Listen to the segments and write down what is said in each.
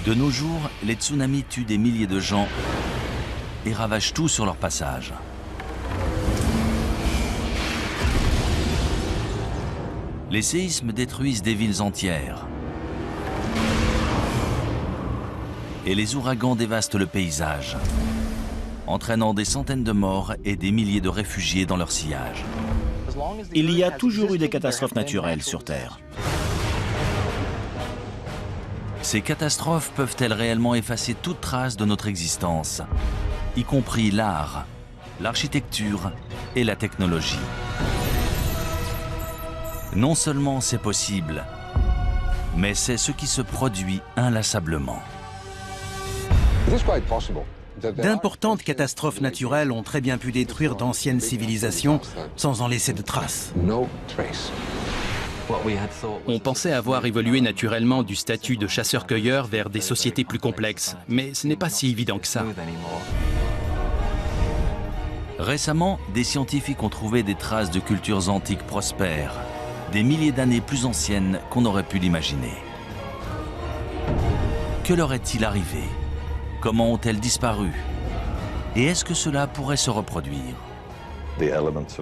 De nos jours, les tsunamis tuent des milliers de gens et ravagent tout sur leur passage. Les séismes détruisent des villes entières. Et les ouragans dévastent le paysage, entraînant des centaines de morts et des milliers de réfugiés dans leur sillage. Il y a toujours eu des catastrophes naturelles sur Terre. Ces catastrophes peuvent-elles réellement effacer toute trace de notre existence, y compris l'art, l'architecture et la technologie? Non seulement c'est possible, mais c'est ce qui se produit inlassablement. D'importantes catastrophes naturelles ont très bien pu détruire d'anciennes civilisations sans en laisser de traces. On pensait avoir évolué naturellement du statut de chasseur-cueilleur vers des sociétés plus complexes, mais ce n'est pas si évident que ça. Récemment, des scientifiques ont trouvé des traces de cultures antiques prospères, des milliers d'années plus anciennes qu'on aurait pu l'imaginer. Que leur est-il arrivé? Comment ont-elles disparu? Et est-ce que cela pourrait se reproduire?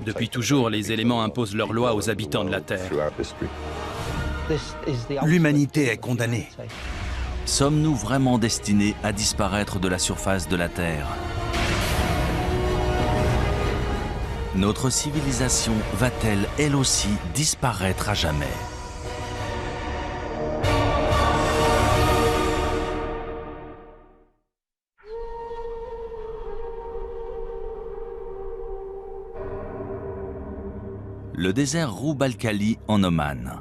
Depuis toujours, les éléments imposent leurs lois aux habitants de la Terre. L'humanité est condamnée. Sommes-nous vraiment destinés à disparaître de la surface de la Terre? Notre civilisation va-t-elle, elle aussi, disparaître à jamais? Le désert Roub al-Khali en Oman.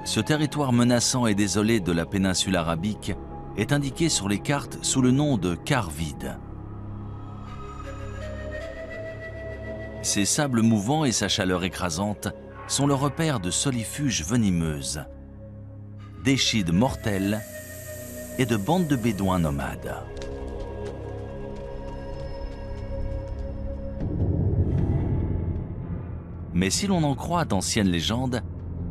Ce territoire menaçant et désolé de la péninsule arabique est indiqué sur les cartes sous le nom de quart vide. Ses sables mouvants et sa chaleur écrasante sont le repère de solifuges venimeuses, d'échides mortelles et de bandes de bédouins nomades. Mais si l'on en croit d'anciennes légendes,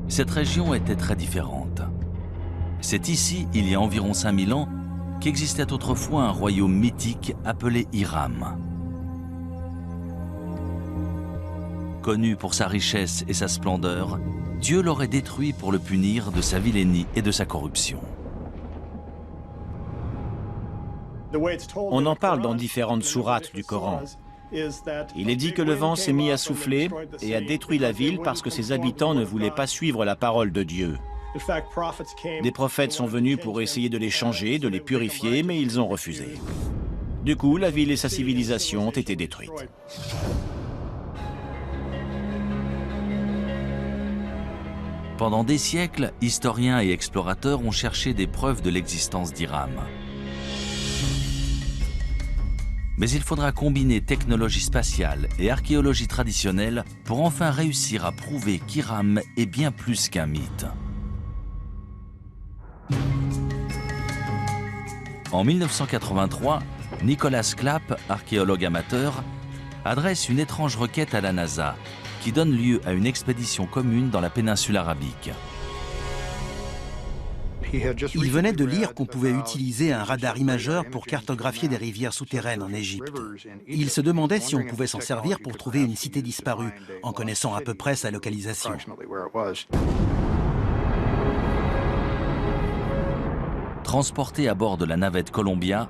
cette région était très différente. C'est ici, il y a environ 5000 ans, qu'existait autrefois un royaume mythique appelé Hiram. Connu pour sa richesse et sa splendeur, Dieu l'aurait détruit pour le punir de sa vilainie et de sa corruption. On en parle dans différentes sourates du Coran. Il est dit que le vent s'est mis à souffler et a détruit la ville parce que ses habitants ne voulaient pas suivre la parole de Dieu. Des prophètes sont venus pour essayer de les changer, de les purifier, mais ils ont refusé. Du coup, la ville et sa civilisation ont été détruites. Pendant des siècles, historiens et explorateurs ont cherché des preuves de l'existence d'Hiram. Mais il faudra combiner technologie spatiale et archéologie traditionnelle pour enfin réussir à prouver qu'Hiram est bien plus qu'un mythe. En 1983, Nicholas Clapp, archéologue amateur, adresse une étrange requête à la NASA qui donne lieu à une expédition commune dans la péninsule arabique. Il venait de lire qu'on pouvait utiliser un radar imageur pour cartographier des rivières souterraines en Égypte. Il se demandait si on pouvait s'en servir pour trouver une cité disparue, en connaissant à peu près sa localisation. Transportée à bord de la navette Columbia,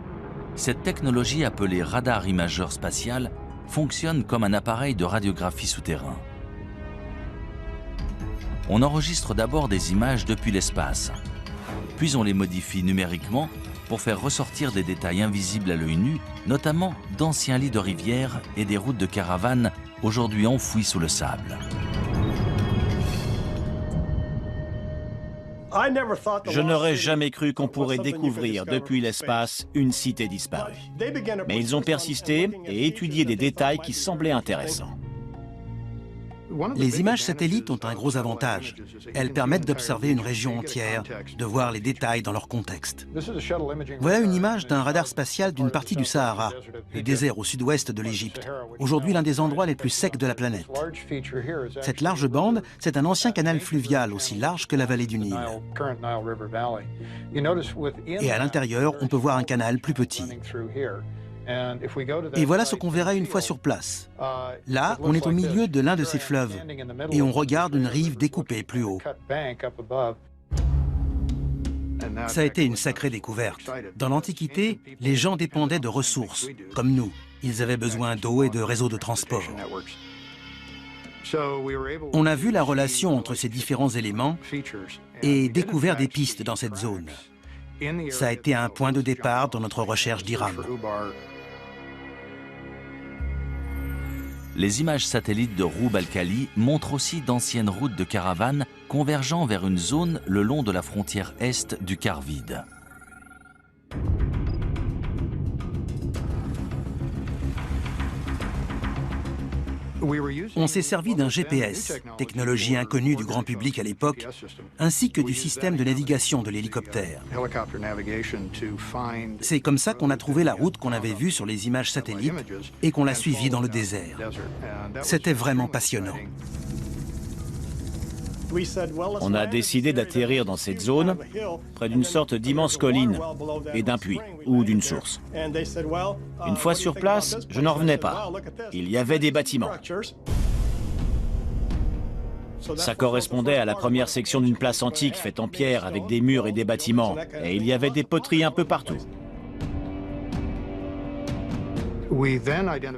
cette technologie appelée radar imageur spatial fonctionne comme un appareil de radiographie souterrain. On enregistre d'abord des images depuis l'espace, puis on les modifie numériquement pour faire ressortir des détails invisibles à l'œil nu, notamment d'anciens lits de rivières et des routes de caravanes aujourd'hui enfouies sous le sable. Je n'aurais jamais cru qu'on pourrait découvrir depuis l'espace une cité disparue. Mais ils ont persisté et étudié des détails qui semblaient intéressants. Les images satellites ont un gros avantage. Elles permettent d'observer une région entière, de voir les détails dans leur contexte. Voilà une image d'un radar spatial d'une partie du Sahara, le désert au sud-ouest de l'Égypte, aujourd'hui l'un des endroits les plus secs de la planète. Cette large bande, c'est un ancien canal fluvial aussi large que la vallée du Nil. Et à l'intérieur, on peut voir un canal plus petit. Et voilà ce qu'on verrait une fois sur place. Là, on est au milieu de l'un de ces fleuves et on regarde une rive découpée plus haut. Ça a été une sacrée découverte. Dans l'Antiquité, les gens dépendaient de ressources, comme nous. Ils avaient besoin d'eau et de réseaux de transport. On a vu la relation entre ces différents éléments et découvert des pistes dans cette zone. Ça a été un point de départ dans notre recherche d'Iram. Les images satellites de Roub al-Khali montrent aussi d'anciennes routes de caravanes convergeant vers une zone le long de la frontière est du quart vide. On s'est servi d'un GPS, technologie inconnue du grand public à l'époque, ainsi que du système de navigation de l'hélicoptère. C'est comme ça qu'on a trouvé la route qu'on avait vue sur les images satellites et qu'on l'a suivie dans le désert. C'était vraiment passionnant. On a décidé d'atterrir dans cette zone, près d'une sorte d'immense colline et d'un puits ou d'une source. Une fois sur place, je n'en revenais pas. Il y avait des bâtiments. Ça correspondait à la première section d'une place antique faite en pierre avec des murs et des bâtiments. Et il y avait des poteries un peu partout.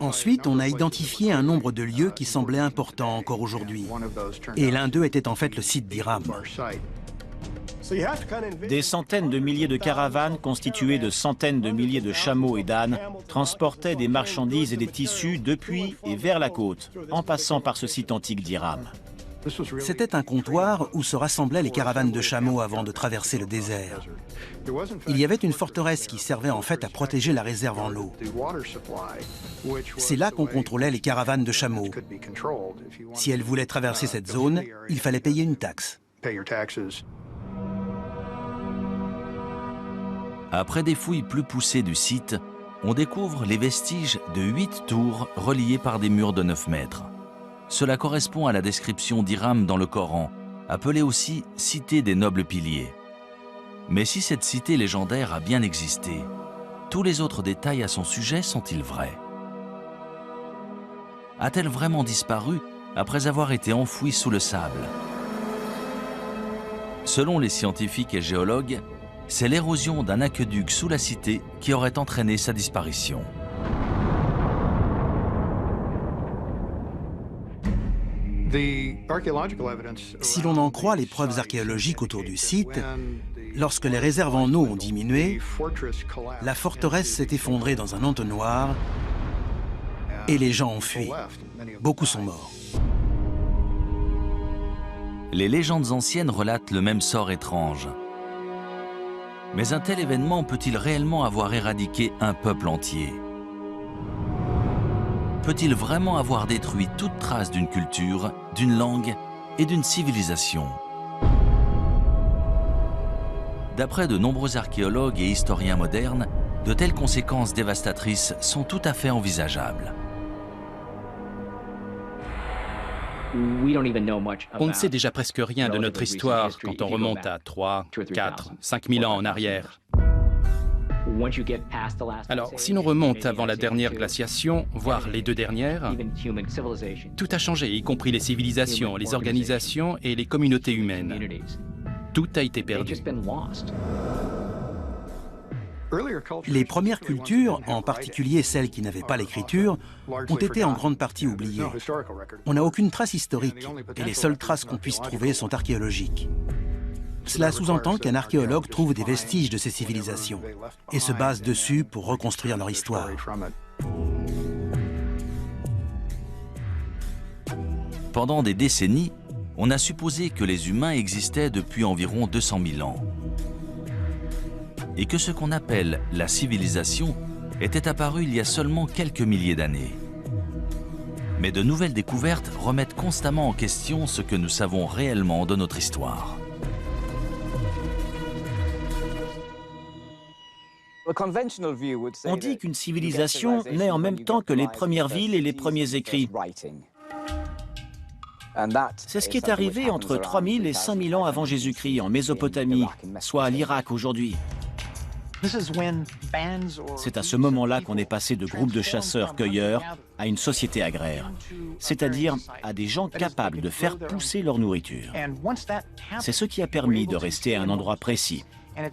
Ensuite, on a identifié un nombre de lieux qui semblaient importants encore aujourd'hui. Et l'un d'eux était en fait le site d'Iram. Des centaines de milliers de caravanes constituées de centaines de milliers de chameaux et d'ânes transportaient des marchandises et des tissus depuis et vers la côte, en passant par ce site antique d'Iram. C'était un comptoir où se rassemblaient les caravanes de chameaux avant de traverser le désert. Il y avait une forteresse qui servait en fait à protéger la réserve en eau. C'est là qu'on contrôlait les caravanes de chameaux. Si elles voulaient traverser cette zone, il fallait payer une taxe. Après des fouilles plus poussées du site, on découvre les vestiges de 8 tours reliées par des murs de 9 mètres. Cela correspond à la description d'Iram dans le Coran, appelée aussi « cité des nobles piliers ». Mais si cette cité légendaire a bien existé, tous les autres détails à son sujet sont-ils vrais? A-t-elle vraiment disparu après avoir été enfouie sous le sable? Selon les scientifiques et géologues, c'est l'érosion d'un aqueduc sous la cité qui aurait entraîné sa disparition. Si l'on en croit les preuves archéologiques autour du site, lorsque les réserves en eau ont diminué, la forteresse s'est effondrée dans un entonnoir et les gens ont fui. Beaucoup sont morts. Les légendes anciennes relatent le même sort étrange. Mais un tel événement peut-il réellement avoir éradiqué un peuple entier? Peut-il vraiment avoir détruit toute trace d'une culture, d'une langue et d'une civilisation? D'après de nombreux archéologues et historiens modernes, de telles conséquences dévastatrices sont tout à fait envisageables. On ne sait déjà presque rien de notre histoire quand on remonte à 3, 4, 5 000 ans en arrière. Alors, si l'on remonte avant la dernière glaciation, voire les 2 dernières, tout a changé, y compris les civilisations, les organisations et les communautés humaines. Tout a été perdu. Les premières cultures, en particulier celles qui n'avaient pas l'écriture, ont été en grande partie oubliées. On n'a aucune trace historique et les seules traces qu'on puisse trouver sont archéologiques. Cela sous-entend qu'un archéologue trouve des vestiges de ces civilisations et se base dessus pour reconstruire leur histoire. Pendant des décennies, on a supposé que les humains existaient depuis environ 200 000 ans et que ce qu'on appelle la civilisation était apparu il y a seulement quelques milliers d'années. Mais de nouvelles découvertes remettent constamment en question ce que nous savons réellement de notre histoire. On dit qu'une civilisation naît en même temps que les premières villes et les premiers écrits. C'est ce qui est arrivé entre 3000 et 5000 ans avant Jésus-Christ en Mésopotamie, soit à l'Irak aujourd'hui. C'est à ce moment-là qu'on est passé de groupes de chasseurs-cueilleurs à une société agraire, c'est-à-dire à des gens capables de faire pousser leur nourriture. C'est ce qui a permis de rester à un endroit précis.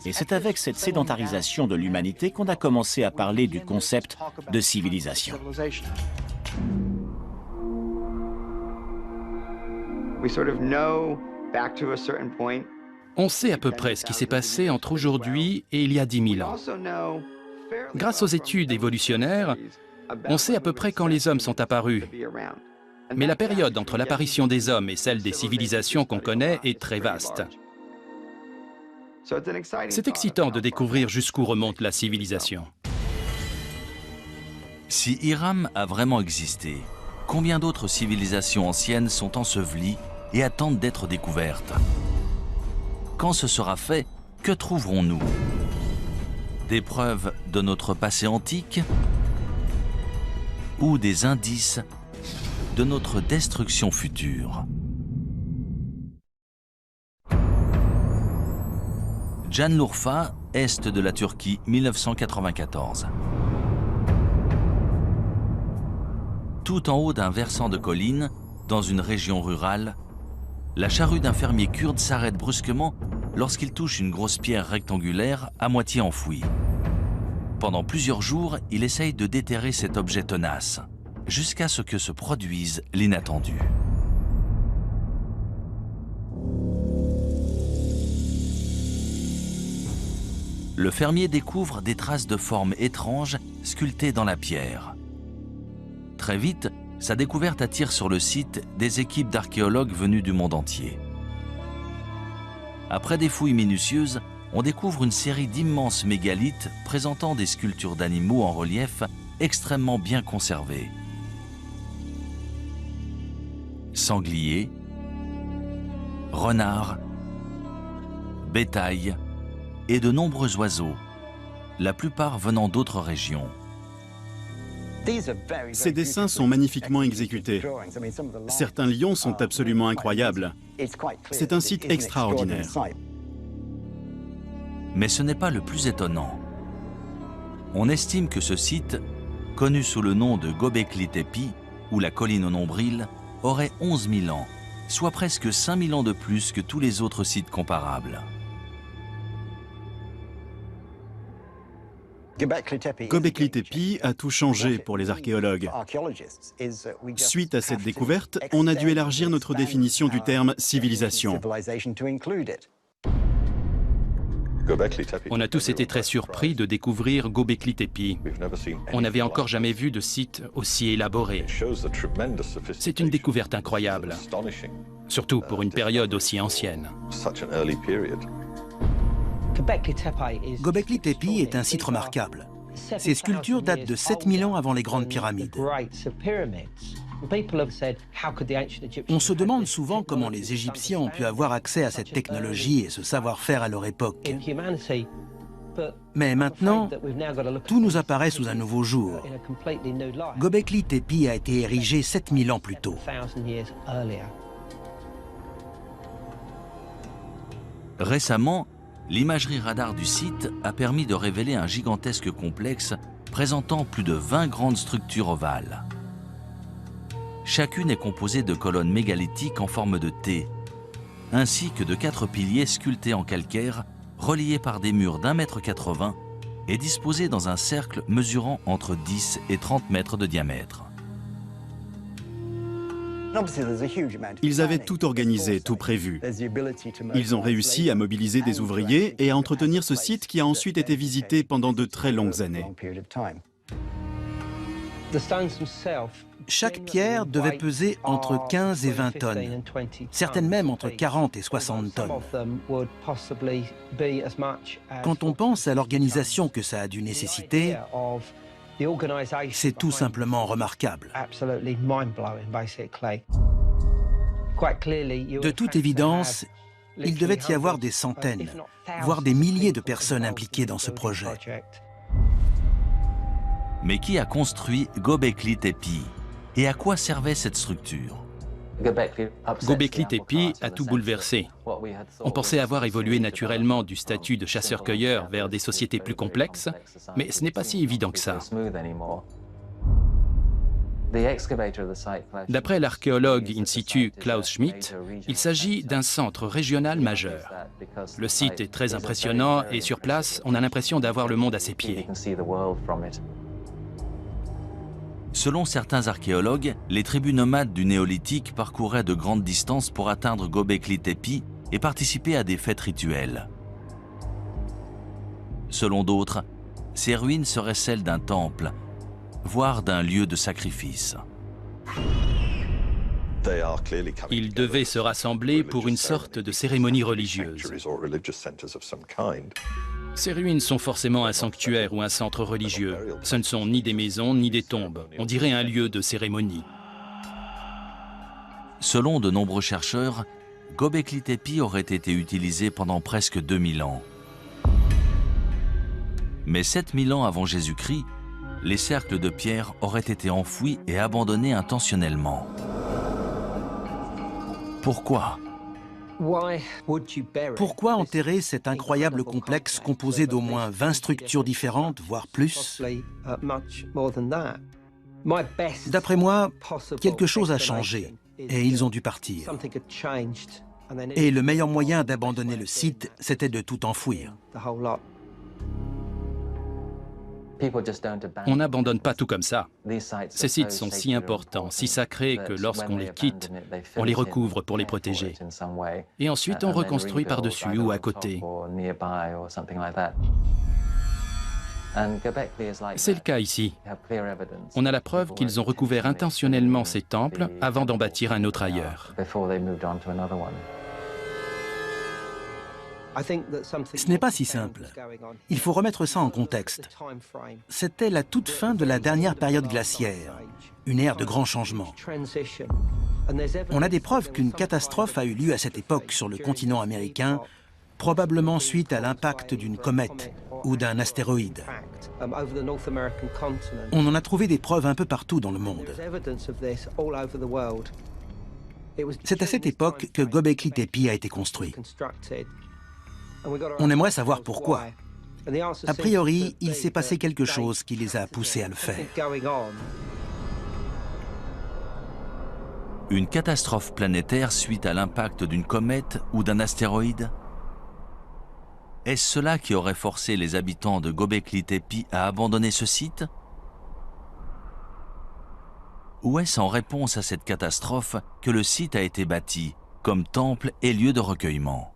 Et c'est avec cette sédentarisation de l'humanité qu'on a commencé à parler du concept de civilisation. On sait à peu près ce qui s'est passé entre aujourd'hui et il y a 10 000 ans. Grâce aux études évolutionnaires, on sait à peu près quand les hommes sont apparus. Mais la période entre l'apparition des hommes et celle des civilisations qu'on connaît est très vaste. C'est excitant de découvrir jusqu'où remonte la civilisation. Si Hiram a vraiment existé, combien d'autres civilisations anciennes sont ensevelies et attendent d'être découvertes? Quand ce sera fait, que trouverons-nous? Des preuves de notre passé antique ou des indices de notre destruction future? Şanlıurfa, est de la Turquie, 1994. Tout en haut d'un versant de colline, dans une région rurale, la charrue d'un fermier kurde s'arrête brusquement lorsqu'il touche une grosse pierre rectangulaire à moitié enfouie. Pendant plusieurs jours, il essaye de déterrer cet objet tenace, jusqu'à ce que se produise l'inattendu. Le fermier découvre des traces de formes étranges sculptées dans la pierre. Très vite, sa découverte attire sur le site des équipes d'archéologues venus du monde entier. Après des fouilles minutieuses, on découvre une série d'immenses mégalithes présentant des sculptures d'animaux en relief extrêmement bien conservées. Sangliers, renards, bétail et de nombreux oiseaux, la plupart venant d'autres régions. Ces dessins sont magnifiquement exécutés. Certains lions sont absolument incroyables. C'est un site extraordinaire. Mais ce n'est pas le plus étonnant. On estime que ce site, connu sous le nom de Göbekli Tepe, ou la colline au nombril, aurait 11 000 ans, soit presque 5 000 ans de plus que tous les autres sites comparables. Göbekli Tepe a tout changé pour les archéologues. Suite à cette découverte, on a dû élargir notre définition du terme civilisation. On a tous été très surpris de découvrir Göbekli Tepe. On n'avait encore jamais vu de site aussi élaboré. C'est une découverte incroyable, surtout pour une période aussi ancienne. Göbekli Tepe est un site remarquable. Ces sculptures datent de 7000 ans avant les grandes pyramides. On se demande souvent comment les Égyptiens ont pu avoir accès à cette technologie et ce savoir-faire à leur époque. Mais maintenant, tout nous apparaît sous un nouveau jour. Göbekli Tepe a été érigé 7000 ans plus tôt. Récemment, l'imagerie radar du site a permis de révéler un gigantesque complexe présentant plus de 20 grandes structures ovales. Chacune est composée de colonnes mégalithiques en forme de T, ainsi que de 4 piliers sculptés en calcaire, reliés par des murs d'1,80 m et disposés dans un cercle mesurant entre 10 et 30 mètres de diamètre. Ils avaient tout organisé, tout prévu. Ils ont réussi à mobiliser des ouvriers et à entretenir ce site qui a ensuite été visité pendant de très longues années. Chaque pierre devait peser entre 15 et 20 tonnes, certaines même entre 40 et 60 tonnes. Quand on pense à l'organisation que ça a dû nécessiter, C'est tout simplement remarquable. De toute évidence, il devait y avoir des centaines, voire des milliers de personnes impliquées dans ce projet. Mais qui a construit Göbekli Tepe? Et à quoi servait cette structure? Göbekli Tepe a tout bouleversé. On pensait avoir évolué naturellement du statut de chasseur-cueilleur vers des sociétés plus complexes, mais ce n'est pas si évident que ça. D'après l'archéologue in situ Klaus Schmidt, il s'agit d'un centre régional majeur. Le site est très impressionnant et sur place, on a l'impression d'avoir le monde à ses pieds. Selon certains archéologues, les tribus nomades du néolithique parcouraient de grandes distances pour atteindre Göbekli Tepe et participer à des fêtes rituelles. Selon d'autres, ces ruines seraient celles d'un temple, voire d'un lieu de sacrifice. Ils devaient se rassembler pour une sorte de cérémonie religieuse. Ces ruines sont forcément un sanctuaire ou un centre religieux. Ce ne sont ni des maisons ni des tombes. On dirait un lieu de cérémonie. Selon de nombreux chercheurs, Göbekli Tepe aurait été utilisé pendant presque 2000 ans. Mais 7000 ans avant Jésus-Christ, les cercles de pierre auraient été enfouis et abandonnés intentionnellement. Pourquoi ? Pourquoi enterrer cet incroyable complexe composé d'au moins 20 structures différentes, voire plus? D'après moi, quelque chose a changé et ils ont dû partir. Et le meilleur moyen d'abandonner le site, c'était de tout enfouir. On n'abandonne pas tout comme ça. Ces sites sont si importants, si sacrés que lorsqu'on les quitte, on les recouvre pour les protéger. Et ensuite, on reconstruit par-dessus ou à côté. C'est le cas ici. On a la preuve qu'ils ont recouvert intentionnellement ces temples avant d'en bâtir un autre ailleurs. Ce n'est pas si simple. Il faut remettre ça en contexte. C'était la toute fin de la dernière période glaciaire, une ère de grands changements. On a des preuves qu'une catastrophe a eu lieu à cette époque sur le continent américain, probablement suite à l'impact d'une comète ou d'un astéroïde. On en a trouvé des preuves un peu partout dans le monde. C'est à cette époque que Göbekli Tepe a été construit. On aimerait savoir pourquoi. A priori, il s'est passé quelque chose qui les a poussés à le faire. Une catastrophe planétaire suite à l'impact d'une comète ou d'un astéroïde? Est-ce cela qui aurait forcé les habitants de Göbekli Tepe à abandonner ce site? Ou est-ce en réponse à cette catastrophe que le site a été bâti comme temple et lieu de recueillement?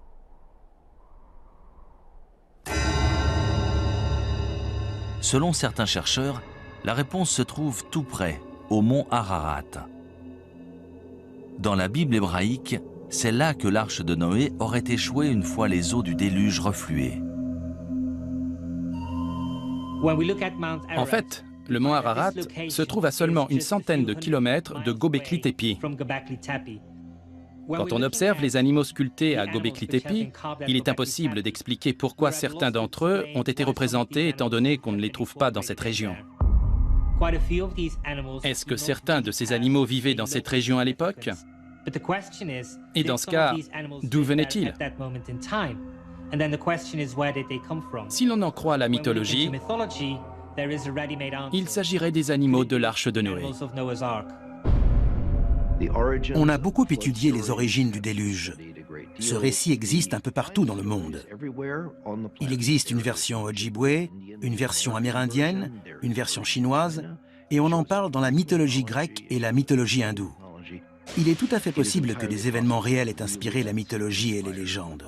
Selon certains chercheurs, la réponse se trouve tout près, au mont Ararat. Dans la Bible hébraïque, c'est là que l'arche de Noé aurait échoué une fois les eaux du déluge refluées. En fait, le mont Ararat se trouve à seulement une centaine de kilomètres de Göbekli Tepe. Quand on observe les animaux sculptés à Göbekli Tepe, il est impossible d'expliquer pourquoi certains d'entre eux ont été représentés étant donné qu'on ne les trouve pas dans cette région. Est-ce que certains de ces animaux vivaient dans cette région à l'époque? Et dans ce cas, d'où venaient-ils? Si l'on en croit la mythologie, il s'agirait des animaux de l'arche de Noé. On a beaucoup étudié les origines du déluge. Ce récit existe un peu partout dans le monde. Il existe une version Ojibwe, une version amérindienne, une version chinoise, et on en parle dans la mythologie grecque et la mythologie hindoue. Il est tout à fait possible que des événements réels aient inspiré la mythologie et les légendes.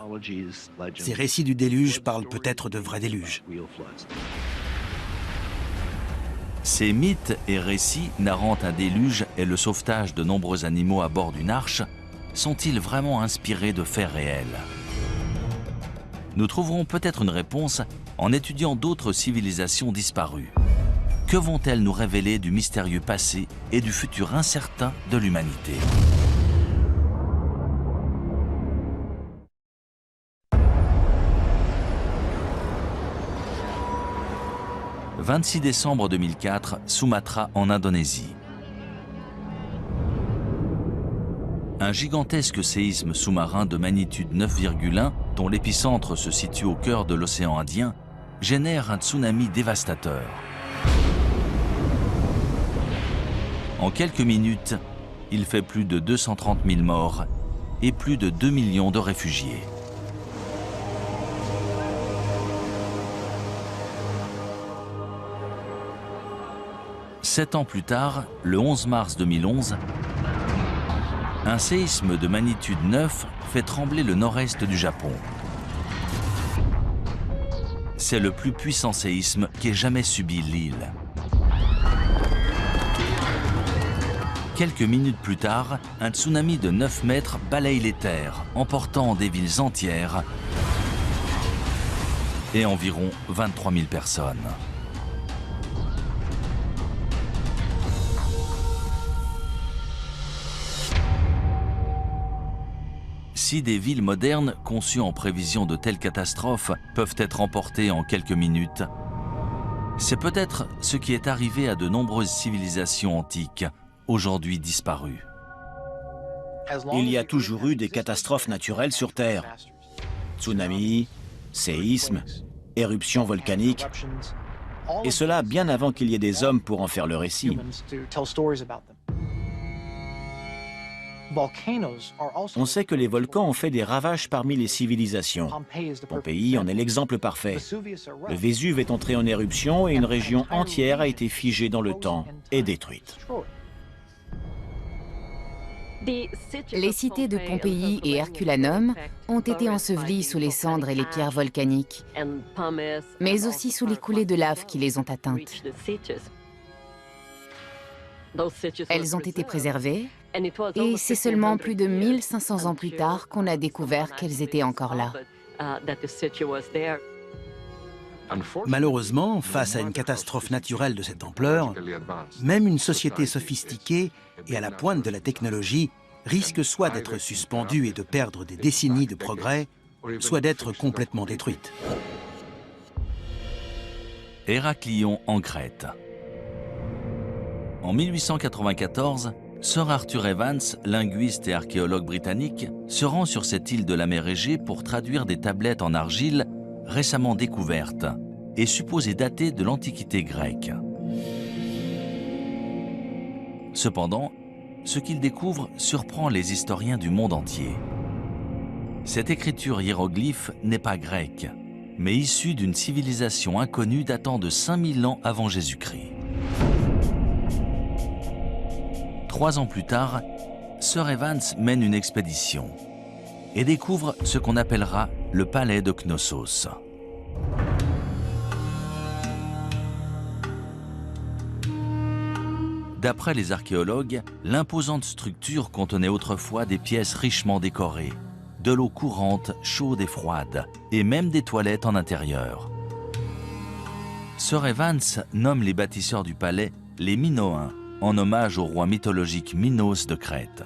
Ces récits du déluge parlent peut-être de vrais déluges. Ces mythes et récits narrant un déluge et le sauvetage de nombreux animaux à bord d'une arche sont-ils vraiment inspirés de faits réels? Nous trouverons peut-être une réponse en étudiant d'autres civilisations disparues. Que vont-elles nous révéler du mystérieux passé et du futur incertain de l'humanité ? « 26 décembre 2004, Sumatra en Indonésie. Un gigantesque séisme sous-marin de magnitude 9,1, dont l'épicentre se situe au cœur de l'océan Indien, génère un tsunami dévastateur. En quelques minutes, il fait plus de 230 000 morts et plus de 2 millions de réfugiés. Sept ans plus tard, le 11 mars 2011, un séisme de magnitude 9 fait trembler le nord-est du Japon. C'est le plus puissant séisme qu'ait jamais subi l'île. Quelques minutes plus tard, un tsunami de 9 mètres balaye les terres, emportant des villes entières et environ 23 000 personnes. Si des villes modernes, conçues en prévision de telles catastrophes, peuvent être emportées en quelques minutes, c'est peut-être ce qui est arrivé à de nombreuses civilisations antiques, aujourd'hui disparues. Il y a toujours eu des catastrophes naturelles sur Terre. Tsunamis, séismes, éruptions volcaniques, et cela bien avant qu'il y ait des hommes pour en faire le récit. On sait que les volcans ont fait des ravages parmi les civilisations. Pompéi en est l'exemple parfait. Le Vésuve est entré en éruption et une région entière a été figée dans le temps et détruite. Les cités de Pompéi et Herculanum ont été ensevelies sous les cendres et les pierres volcaniques, mais aussi sous les coulées de lave qui les ont atteintes. Elles ont été préservées, et c'est seulement plus de 1500 ans plus tard qu'on a découvert qu'elles étaient encore là. Malheureusement, face à une catastrophe naturelle de cette ampleur, même une société sophistiquée et à la pointe de la technologie risque soit d'être suspendue et de perdre des décennies de progrès, soit d'être complètement détruite. Héraclion en Crète. En 1894, Sir Arthur Evans, linguiste et archéologue britannique, se rend sur cette île de la mer Égée pour traduire des tablettes en argile récemment découvertes et supposées datées de l'Antiquité grecque. Cependant, ce qu'il découvre surprend les historiens du monde entier. Cette écriture hiéroglyphe n'est pas grecque, mais issue d'une civilisation inconnue datant de 5000 ans avant Jésus-Christ. 3 ans plus tard, Sir Evans mène une expédition et découvre ce qu'on appellera le palais de Knossos. D'après les archéologues, l'imposante structure contenait autrefois des pièces richement décorées, de l'eau courante, chaude et froide, et même des toilettes en intérieur. Sir Evans nomme les bâtisseurs du palais les Minoens, en hommage au roi mythologique Minos de Crète.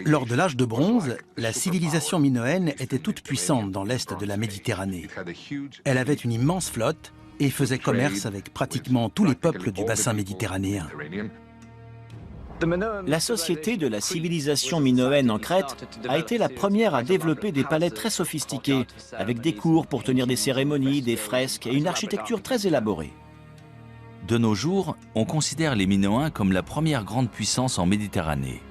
Lors de l'âge de bronze, la civilisation minoenne était toute puissante dans l'est de la Méditerranée. Elle avait une immense flotte et faisait commerce avec pratiquement tous les peuples du bassin méditerranéen. La société de la civilisation minoenne en Crète a été la première à développer des palais très sophistiqués, avec des cours pour tenir des cérémonies, des fresques et une architecture très élaborée. De nos jours, on considère les Minoens comme la première grande puissance en Méditerranée.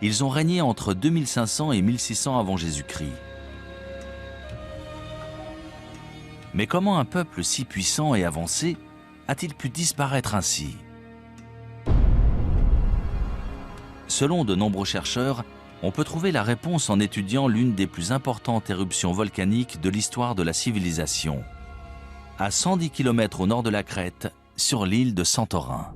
Ils ont régné entre 2500 et 1600 avant Jésus-Christ. Mais comment un peuple si puissant et avancé a-t-il pu disparaître ainsi? Selon de nombreux chercheurs, on peut trouver la réponse en étudiant l'une des plus importantes éruptions volcaniques de l'histoire de la civilisation, à 110 km au nord de la Crète, sur l'île de Santorin.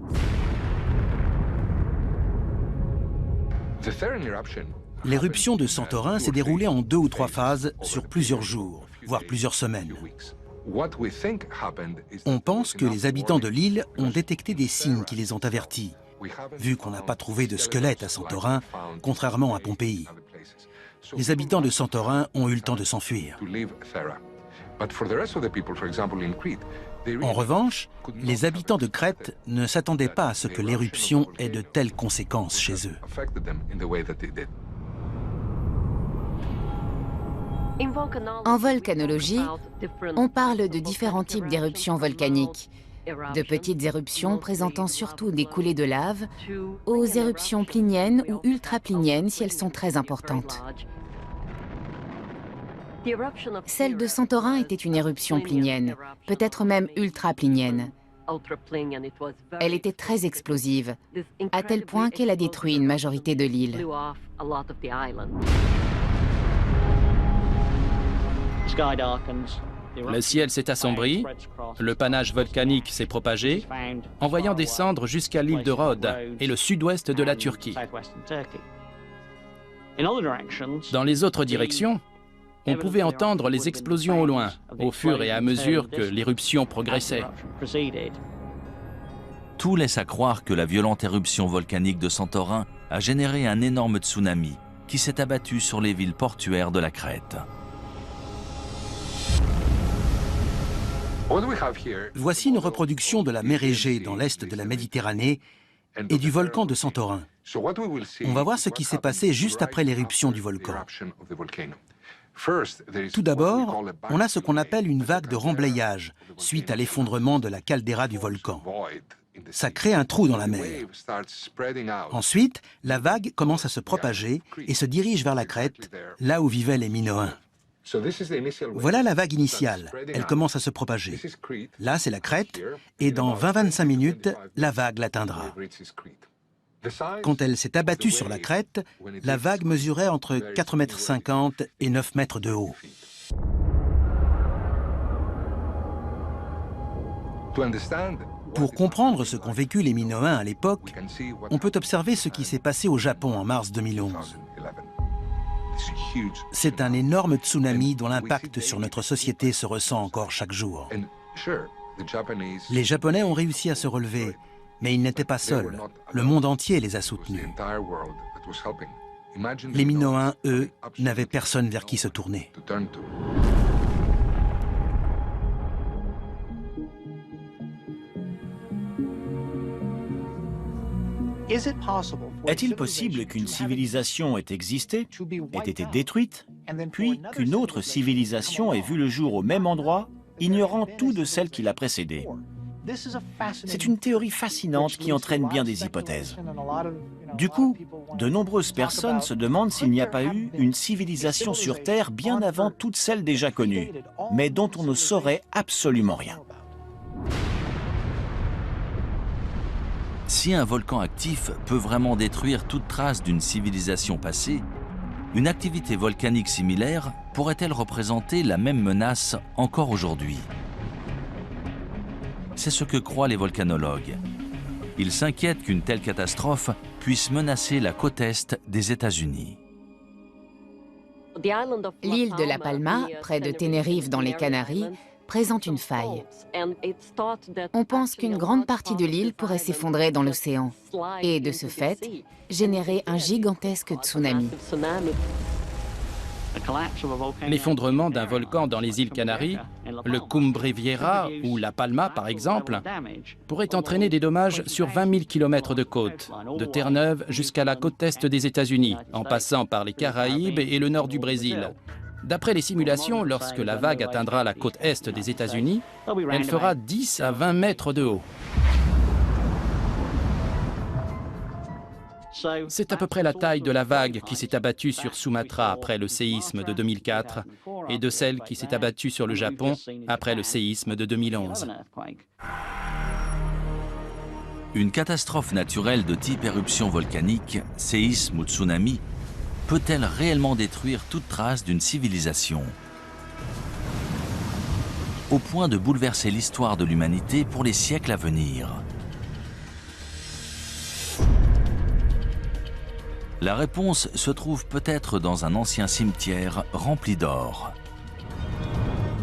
L'éruption de Santorin s'est déroulée en 2 ou 3 phases sur plusieurs jours, voire plusieurs semaines. On pense que les habitants de l'île ont détecté des signes qui les ont avertis, vu qu'on n'a pas trouvé de squelette à Santorin, contrairement à Pompéi. Les habitants de Santorin ont eu le temps de s'enfuir. En revanche, les habitants de Crète ne s'attendaient pas à ce que l'éruption ait de telles conséquences chez eux. En volcanologie, on parle de différents types d'éruptions volcaniques, de petites éruptions présentant surtout des coulées de lave, aux éruptions pliniennes ou ultrapliniennes si elles sont très importantes. Celle de Santorin était une éruption plinienne, peut-être même ultraplinienne. Elle était très explosive, à tel point qu'elle a détruit une majorité de l'île. Le ciel s'est assombri, le panache volcanique s'est propagé, envoyant descendre jusqu'à l'île de Rhodes et le sud-ouest de la Turquie. Dans les autres directions, on pouvait entendre les explosions au loin, au fur et à mesure que l'éruption progressait. Tout laisse à croire que la violente éruption volcanique de Santorin a généré un énorme tsunami qui s'est abattu sur les villes portuaires de la Crète. Voici une reproduction de la mer Égée dans l'est de la Méditerranée et du volcan de Santorin. On va voir ce qui s'est passé juste après l'éruption du volcan. Tout d'abord, on a ce qu'on appelle une vague de remblayage suite à l'effondrement de la caldeira du volcan. Ça crée un trou dans la mer. Ensuite, la vague commence à se propager et se dirige vers la Crète, là où vivaient les Minoens. Voilà la vague initiale, elle commence à se propager. Là, c'est la Crète, et dans 20-25 minutes, la vague l'atteindra. Quand elle s'est abattue sur la Crète, la vague mesurait entre 4,50 m et 9 mètres de haut. Pour comprendre ce qu'ont vécu les Minoens à l'époque, on peut observer ce qui s'est passé au Japon en mars 2011. C'est un énorme tsunami dont l'impact sur notre société se ressent encore chaque jour. Les Japonais ont réussi à se relever, mais ils n'étaient pas seuls. Le monde entier les a soutenus. Les Minoens, eux, n'avaient personne vers qui se tourner. Est-il possible qu'une civilisation ait existé, ait été détruite, puis qu'une autre civilisation ait vu le jour au même endroit, ignorant tout de celle qui l'a précédée? C'est une théorie fascinante qui entraîne bien des hypothèses. Du coup, de nombreuses personnes se demandent s'il n'y a pas eu une civilisation sur Terre bien avant toutes celles déjà connues, mais dont on ne saurait absolument rien. Si un volcan actif peut vraiment détruire toute trace d'une civilisation passée, une activité volcanique similaire pourrait-elle représenter la même menace encore aujourd'hui? C'est ce que croient les volcanologues. Ils s'inquiètent qu'une telle catastrophe puisse menacer la côte est des États-Unis. L'île de La Palma, près de Tenerife dans les Canaries, présente une faille. On pense qu'une grande partie de l'île pourrait s'effondrer dans l'océan et, de ce fait, générer un gigantesque tsunami. L'effondrement d'un volcan dans les îles Canaries, le Cumbre Vieja ou La Palma par exemple, pourrait entraîner des dommages sur 20 000 km de côte, de Terre-Neuve jusqu'à la côte est des États-Unis, en passant par les Caraïbes et le nord du Brésil. D'après les simulations, lorsque la vague atteindra la côte est des États-Unis, elle fera 10 à 20 mètres de haut. C'est à peu près la taille de la vague qui s'est abattue sur Sumatra après le séisme de 2004 et de celle qui s'est abattue sur le Japon après le séisme de 2011. Une catastrophe naturelle de type éruption volcanique, séisme ou tsunami, peut-elle réellement détruire toute trace d'une civilisation? Au point de bouleverser l'histoire de l'humanité pour les siècles à venir. La réponse se trouve peut-être dans un ancien cimetière rempli d'or.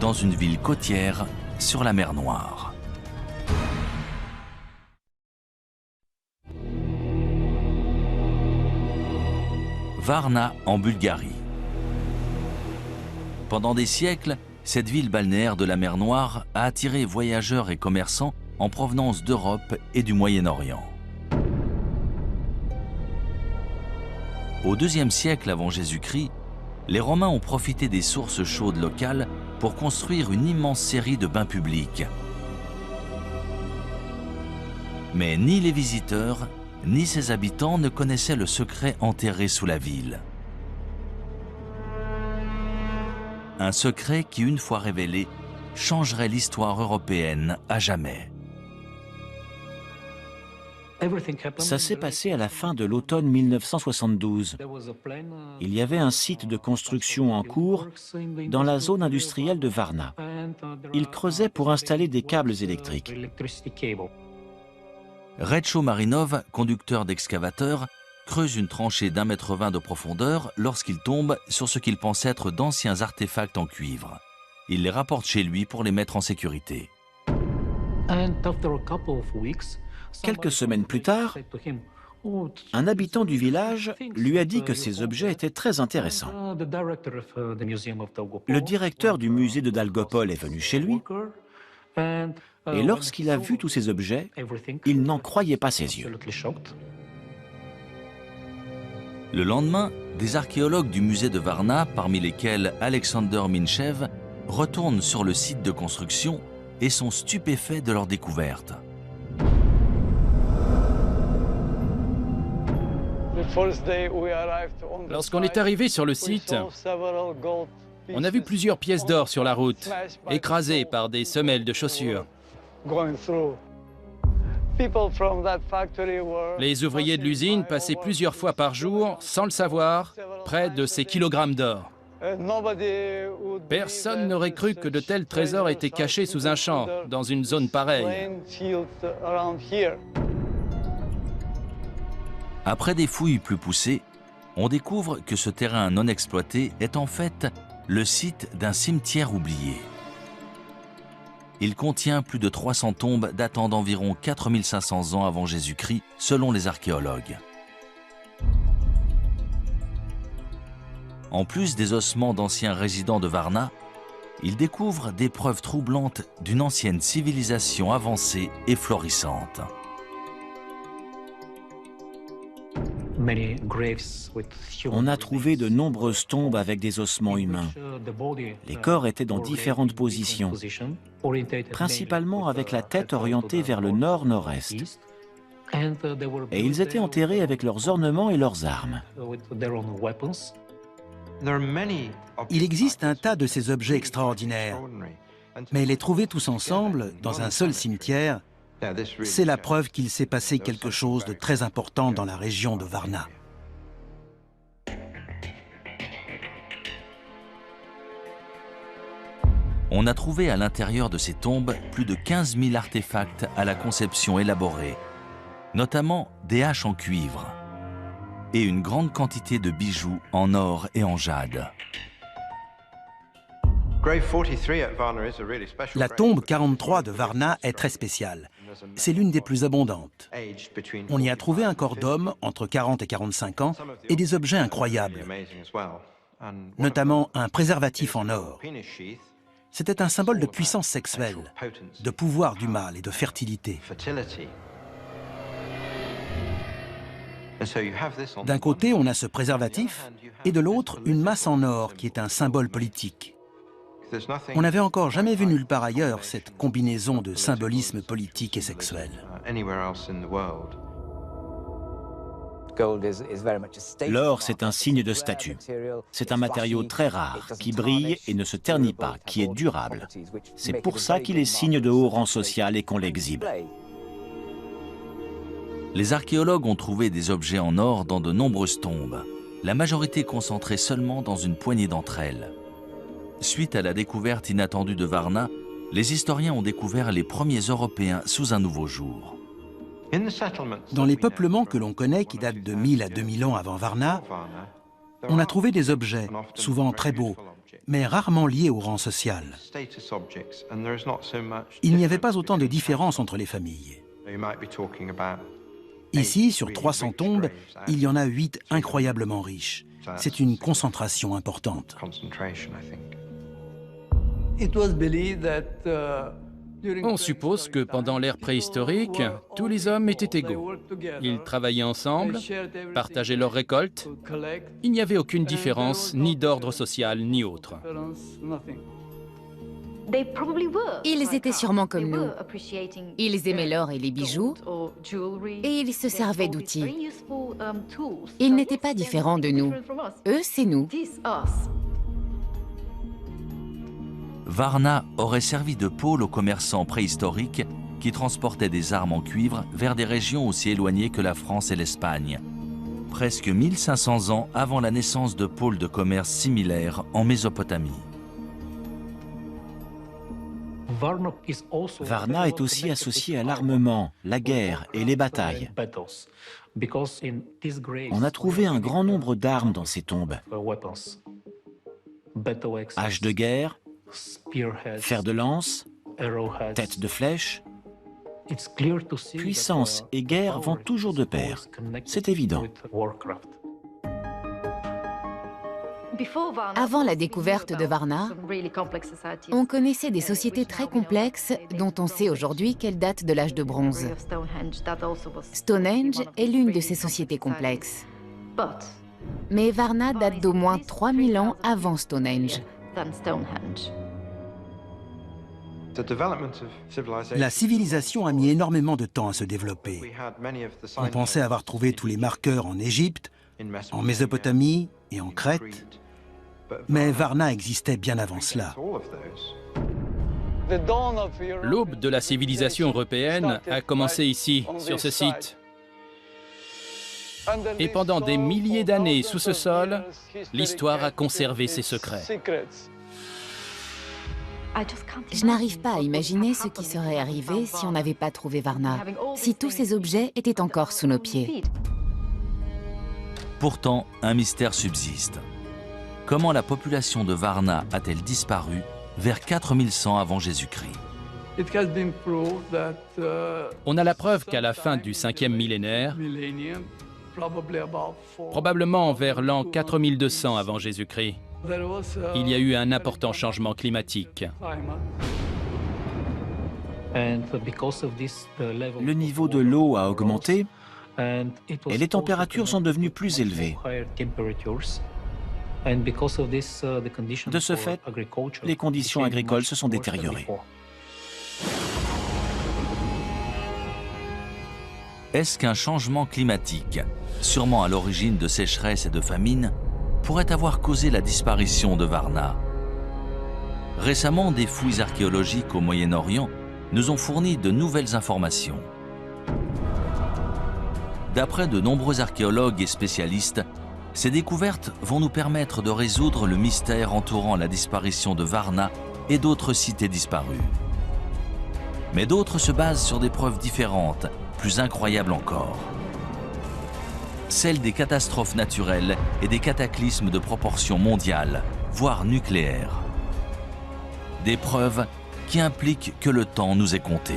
dans une ville côtière sur la mer Noire. Varna en Bulgarie. Pendant des siècles, cette ville balnéaire de la mer Noire a attiré voyageurs et commerçants en provenance d'Europe et du Moyen-Orient. Au IIe siècle avant Jésus-Christ, les Romains ont profité des sources chaudes locales pour construire une immense série de bains publics. Mais ni les visiteurs, ni ses habitants ne connaissaient le secret enterré sous la ville. Un secret qui, une fois révélé, changerait l'histoire européenne à jamais. Ça s'est passé à la fin de l'automne 1972. Il y avait un site de construction en cours dans la zone industrielle de Varna. Ils creusaient pour installer des câbles électriques. Retcho Marinov, conducteur d'excavateur, creuse une tranchée d'1,20 m de profondeur lorsqu'il tombe sur ce qu'il pense être d'anciens artefacts en cuivre. Il les rapporte chez lui pour les mettre en sécurité. Quelques semaines plus tard, un habitant du village lui a dit que ces objets étaient très intéressants. Le directeur du musée de Dalgopol est venu chez lui et lorsqu'il a vu tous ces objets, il n'en croyait pas ses yeux. Le lendemain, des archéologues du musée de Varna, parmi lesquels Alexander Minchev, retournent sur le site de construction et sont stupéfaits de leur découverte. Lorsqu'on est arrivé sur le site, on a vu plusieurs pièces d'or sur la route, écrasées par des semelles de chaussures. Les ouvriers de l'usine passaient plusieurs fois par jour, sans le savoir, près de ces kilogrammes d'or. Personne n'aurait cru que de tels trésors étaient cachés sous un champ, dans une zone pareille. Après des fouilles plus poussées, on découvre que ce terrain non exploité est en fait le site d'un cimetière oublié. Il contient plus de 300 tombes datant d'environ 4500 ans avant Jésus-Christ, selon les archéologues. En plus des ossements d'anciens résidents de Varna, ils découvrent des preuves troublantes d'une ancienne civilisation avancée et florissante. On a trouvé de nombreuses tombes avec des ossements humains. Les corps étaient dans différentes positions, principalement avec la tête orientée vers le nord-nord-est. Et ils étaient enterrés avec leurs ornements et leurs armes. Il existe un tas de ces objets extraordinaires, mais les trouver tous ensemble, dans un seul cimetière, c'est la preuve qu'il s'est passé quelque chose de très important dans la région de Varna. On a trouvé à l'intérieur de ces tombes plus de 15 000 artefacts à la conception élaborée, notamment des haches en cuivre et une grande quantité de bijoux en or et en jade. La tombe 43 de Varna est très spéciale. C'est l'une des plus abondantes. On y a trouvé un corps d'homme entre 40 et 45 ans et des objets incroyables, notamment un préservatif en or. C'était un symbole de puissance sexuelle, de pouvoir du mâle et de fertilité. D'un côté, on a ce préservatif, et de l'autre, une masse en or qui est un symbole politique. On n'avait encore jamais vu nulle part ailleurs cette combinaison de symbolisme politique et sexuel. L'or, c'est un signe de statut. C'est un matériau très rare, qui brille et ne se ternit pas, qui est durable. C'est pour ça qu'il est signe de haut rang social et qu'on l'exhibe. Les archéologues ont trouvé des objets en or dans de nombreuses tombes, la majorité concentrée seulement dans une poignée d'entre elles. Suite à la découverte inattendue de Varna, les historiens ont découvert les premiers Européens sous un nouveau jour. Dans les peuplements que l'on connaît, qui datent de 1000 à 2000 ans avant Varna, on a trouvé des objets, souvent très beaux, mais rarement liés au rang social. Il n'y avait pas autant de différence entre les familles. Ici, sur 300 tombes, il y en a 8 incroyablement riches. C'est une concentration importante. On suppose que pendant l'ère préhistorique, tous les hommes étaient égaux. Ils travaillaient ensemble, partageaient leurs récoltes. Il n'y avait aucune différence, ni d'ordre social, ni autre. Ils étaient sûrement comme nous. Ils aimaient l'or et les bijoux, et ils se servaient d'outils. Ils n'étaient pas différents de nous. Eux, c'est nous. Varna aurait servi de pôle aux commerçants préhistoriques qui transportaient des armes en cuivre vers des régions aussi éloignées que la France et l'Espagne. Presque 1500 ans avant la naissance de pôles de commerce similaires en Mésopotamie. Varna est aussi associé à l'armement, la guerre et les batailles. On a trouvé un grand nombre d'armes dans ces tombes. Haches de guerre, fer de lance, tête de flèche. Puissance et guerre vont toujours de pair. C'est évident. Avant la découverte de Varna, on connaissait des sociétés très complexes dont on sait aujourd'hui qu'elles datent de l'âge de bronze. Stonehenge est l'une de ces sociétés complexes. Mais Varna date d'au moins 3000 ans avant Stonehenge. La civilisation a mis énormément de temps à se développer. On pensait avoir trouvé tous les marqueurs en Égypte, en Mésopotamie et en Crète, mais Varna existait bien avant cela. L'aube de la civilisation européenne a commencé ici, sur ce site. Et pendant des milliers d'années sous ce sol, l'histoire a conservé ses secrets. Je n'arrive pas à imaginer ce qui serait arrivé si on n'avait pas trouvé Varna, si tous ces objets étaient encore sous nos pieds. Pourtant, un mystère subsiste. Comment la population de Varna a-t-elle disparu vers 4100 avant Jésus-Christ? On a la preuve qu'à la fin du 5e millénaire, probablement vers l'an 4200 avant Jésus-Christ, il y a eu un important changement climatique. Le niveau de l'eau a augmenté et les températures sont devenues plus élevées. De ce fait, les conditions agricoles se sont détériorées. Est-ce qu'un changement climatique, sûrement à l'origine de sécheresses et de famines, pourrait avoir causé la disparition de Varna? Récemment, des fouilles archéologiques au Moyen-Orient nous ont fourni de nouvelles informations. D'après de nombreux archéologues et spécialistes, ces découvertes vont nous permettre de résoudre le mystère entourant la disparition de Varna et d'autres cités disparues. Mais d'autres se basent sur des preuves différentes, plus incroyables encore. Celles des catastrophes naturelles et des cataclysmes de proportions mondiales, voire nucléaires. Des preuves qui impliquent que le temps nous est compté.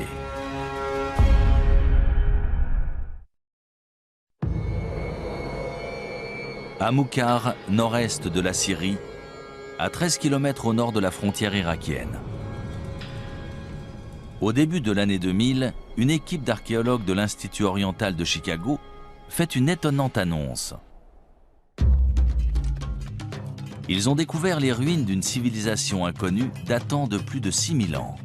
À Moukhar, nord-est de la Syrie, à 13 km au nord de la frontière irakienne. Au début de l'année 2000, une équipe d'archéologues de l'Institut oriental de Chicago fait une étonnante annonce. Ils ont découvert les ruines d'une civilisation inconnue datant de plus de 6000 ans.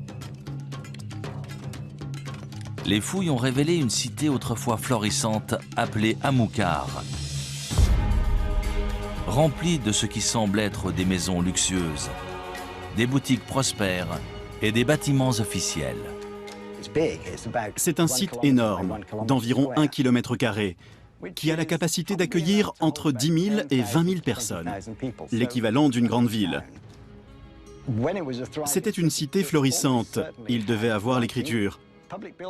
Les fouilles ont révélé une cité autrefois florissante appelée Amoukhar, remplie de ce qui semble être des maisons luxueuses, des boutiques prospères et des bâtiments officiels. C'est un site énorme, d'environ 1 km², qui a la capacité d'accueillir entre 10 000 et 20 000 personnes, l'équivalent d'une grande ville. C'était une cité florissante, il devait avoir l'écriture.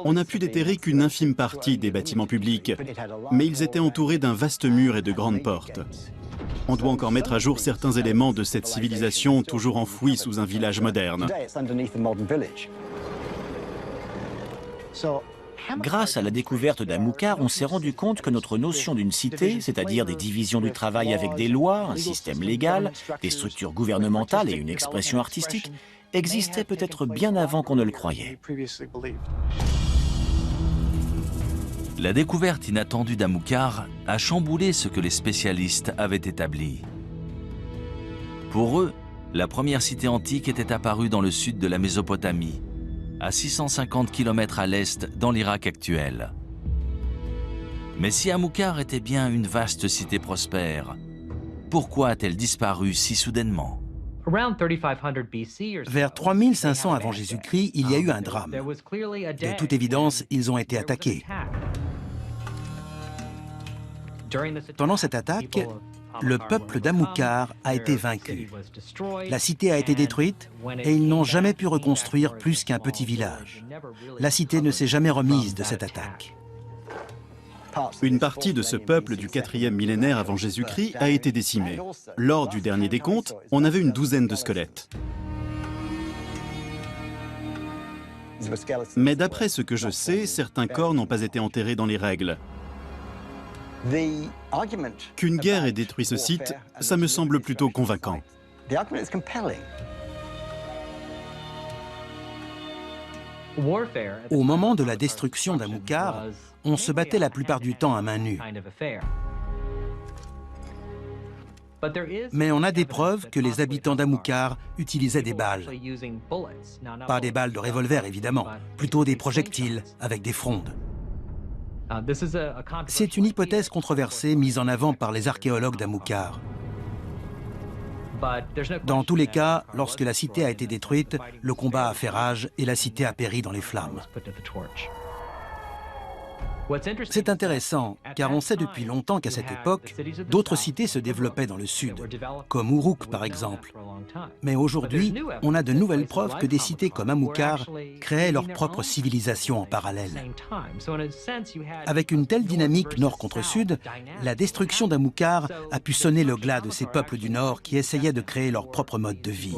On n'a pu déterrer qu'une infime partie des bâtiments publics, mais ils étaient entourés d'un vaste mur et de grandes portes. On doit encore mettre à jour certains éléments de cette civilisation toujours enfouie sous un village moderne. Grâce à la découverte d'Amukar, on s'est rendu compte que notre notion d'une cité, c'est-à-dire des divisions du travail avec des lois, un système légal, des structures gouvernementales et une expression artistique, existait peut-être bien avant qu'on ne le croyait. La découverte inattendue d'Amukar a chamboulé ce que les spécialistes avaient établi. Pour eux, la première cité antique était apparue dans le sud de la Mésopotamie, à 650 km à l'est dans l'Irak actuel. Mais si Amukar était bien une vaste cité prospère, pourquoi a-t-elle disparu si soudainement? Vers 3500 avant Jésus-Christ, il y a eu un drame. De toute évidence, ils ont été attaqués. Pendant cette attaque, le peuple d'Amukar a été vaincu. La cité a été détruite et ils n'ont jamais pu reconstruire plus qu'un petit village. La cité ne s'est jamais remise de cette attaque. Une partie de ce peuple du 4e millénaire avant Jésus-Christ a été décimée. Lors du dernier décompte, on avait une douzaine de squelettes. Mais d'après ce que je sais, certains corps n'ont pas été enterrés dans les règles. Qu'une guerre ait détruit ce site, ça me semble plutôt convaincant. Au moment de la destruction d'Amukar, on se battait la plupart du temps à main nue. Mais on a des preuves que les habitants d'Amukar utilisaient des balles. Pas des balles de revolver, évidemment, plutôt des projectiles avec des frondes. C'est une hypothèse controversée mise en avant par les archéologues d'Amukar. Dans tous les cas, lorsque la cité a été détruite, le combat a fait rage et la cité a péri dans les flammes. C'est intéressant, car on sait depuis longtemps qu'à cette époque, d'autres cités se développaient dans le sud, comme Uruk par exemple. Mais aujourd'hui, on a de nouvelles preuves que des cités comme Amukar créaient leur propre civilisation en parallèle. Avec une telle dynamique nord contre sud, la destruction d'Amukar a pu sonner le glas de ces peuples du nord qui essayaient de créer leur propre mode de vie.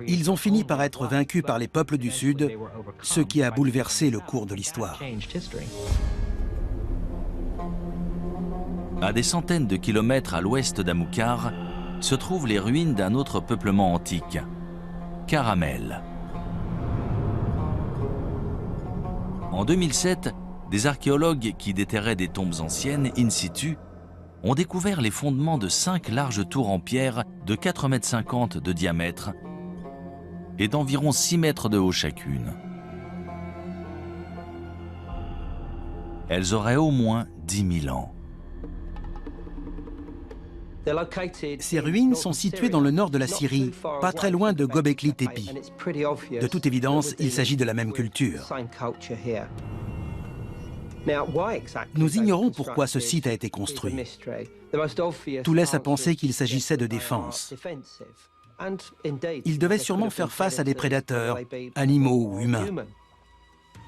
Ils ont fini par être vaincus par les peuples du sud, ce qui a bouleversé le cours de l'histoire. À des centaines de kilomètres à l'ouest d'Amukar se trouvent les ruines d'un autre peuplement antique, Caramel. En 2007, des archéologues qui déterraient des tombes anciennes in situ ont découvert les fondements de 5 larges tours en pierre de 4,50 m de diamètre et d'environ 6 mètres de haut chacune. Elles auraient au moins 10 000 ans. Ces ruines sont situées dans le nord de la Syrie, pas très loin de Göbekli Tepe. De toute évidence, il s'agit de la même culture. Nous ignorons pourquoi ce site a été construit. Tout laisse à penser qu'il s'agissait de défense. Il devait sûrement faire face à des prédateurs, animaux ou humains.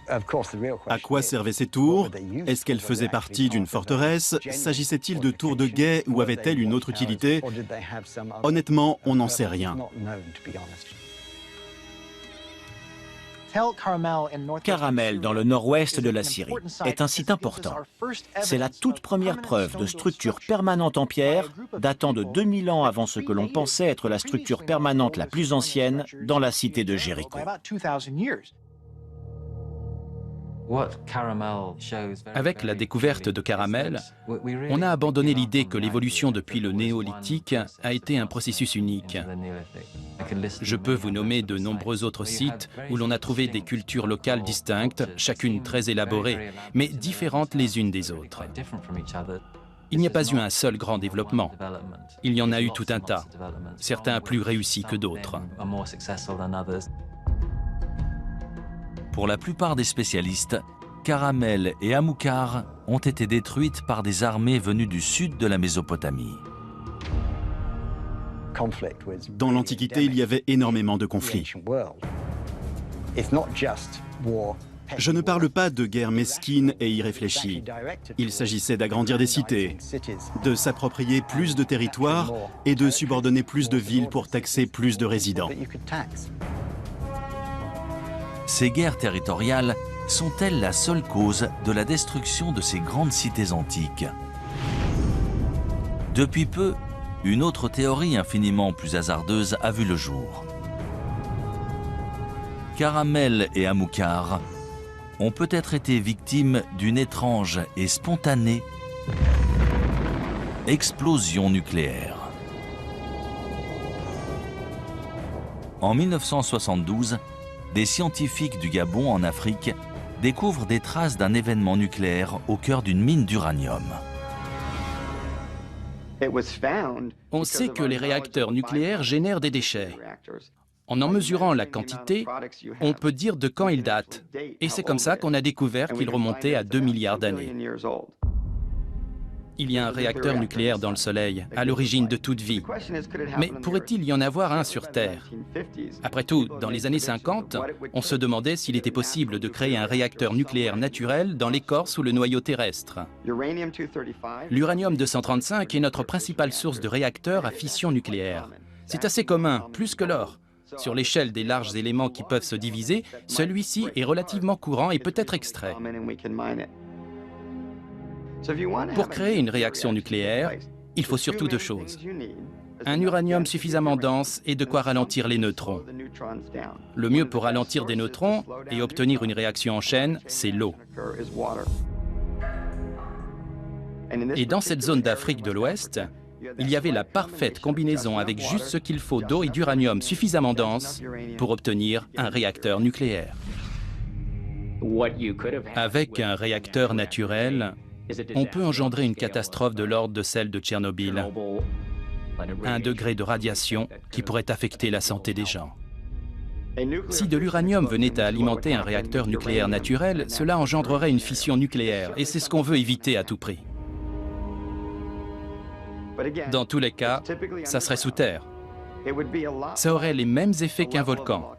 À quoi servaient ces tours? Est-ce qu'elles faisaient partie d'une forteresse? S'agissait-il de tours de guet ou avaient-elles une autre utilité? Honnêtement, on n'en sait rien. Caramel, dans le nord-ouest de la Syrie, est un site important. C'est la toute première preuve de structure permanente en pierre, datant de 2000 ans avant ce que l'on pensait être la structure permanente la plus ancienne dans la cité de Jéricho. Avec la découverte de Caramel, on a abandonné l'idée que l'évolution depuis le néolithique a été un processus unique. Je peux vous nommer de nombreux autres sites où l'on a trouvé des cultures locales distinctes, chacune très élaborée, mais différentes les unes des autres. Il n'y a pas eu un seul grand développement. Il y en a eu tout un tas, certains plus réussis que d'autres. Pour la plupart des spécialistes, Caramel et Amukar ont été détruites par des armées venues du sud de la Mésopotamie. Dans l'Antiquité, il y avait énormément de conflits. Je ne parle pas de guerre mesquine et irréfléchie. Il s'agissait d'agrandir des cités, de s'approprier plus de territoires et de subordonner plus de villes pour taxer plus de résidents. Ces guerres territoriales sont-elles la seule cause de la destruction de ces grandes cités antiques? Depuis peu, une autre théorie infiniment plus hasardeuse a vu le jour. Caramel et Amilcar ont peut-être été victimes d'une étrange et spontanée explosion nucléaire. En 1972, des scientifiques du Gabon en Afrique découvrent des traces d'un événement nucléaire au cœur d'une mine d'uranium. On sait que les réacteurs nucléaires génèrent des déchets. En mesurant la quantité, on peut dire de quand ils datent. Et c'est comme ça qu'on a découvert qu'ils remontaient à 2 milliards d'années. Il y a un réacteur nucléaire dans le Soleil, à l'origine de toute vie. Mais pourrait-il y en avoir un sur Terre? Après tout, dans les années 50, on se demandait s'il était possible de créer un réacteur nucléaire naturel dans l'écorce ou le noyau terrestre. L'uranium-235 est notre principale source de réacteurs à fission nucléaire. C'est assez commun, plus que l'or. Sur l'échelle des larges éléments qui peuvent se diviser, celui-ci est relativement courant et peut être extrait. Pour créer une réaction nucléaire, il faut surtout 2 choses. Un uranium suffisamment dense et de quoi ralentir les neutrons. Le mieux pour ralentir des neutrons et obtenir une réaction en chaîne, c'est l'eau. Et dans cette zone d'Afrique de l'Ouest, il y avait la parfaite combinaison avec juste ce qu'il faut d'eau et d'uranium suffisamment dense pour obtenir un réacteur nucléaire. Avec un réacteur naturel, on peut engendrer une catastrophe de l'ordre de celle de Tchernobyl. 1 degré de radiation qui pourrait affecter la santé des gens. Si de l'uranium venait à alimenter un réacteur nucléaire naturel, cela engendrerait une fission nucléaire, et c'est ce qu'on veut éviter à tout prix. Dans tous les cas, ça serait sous terre. Ça aurait les mêmes effets qu'un volcan.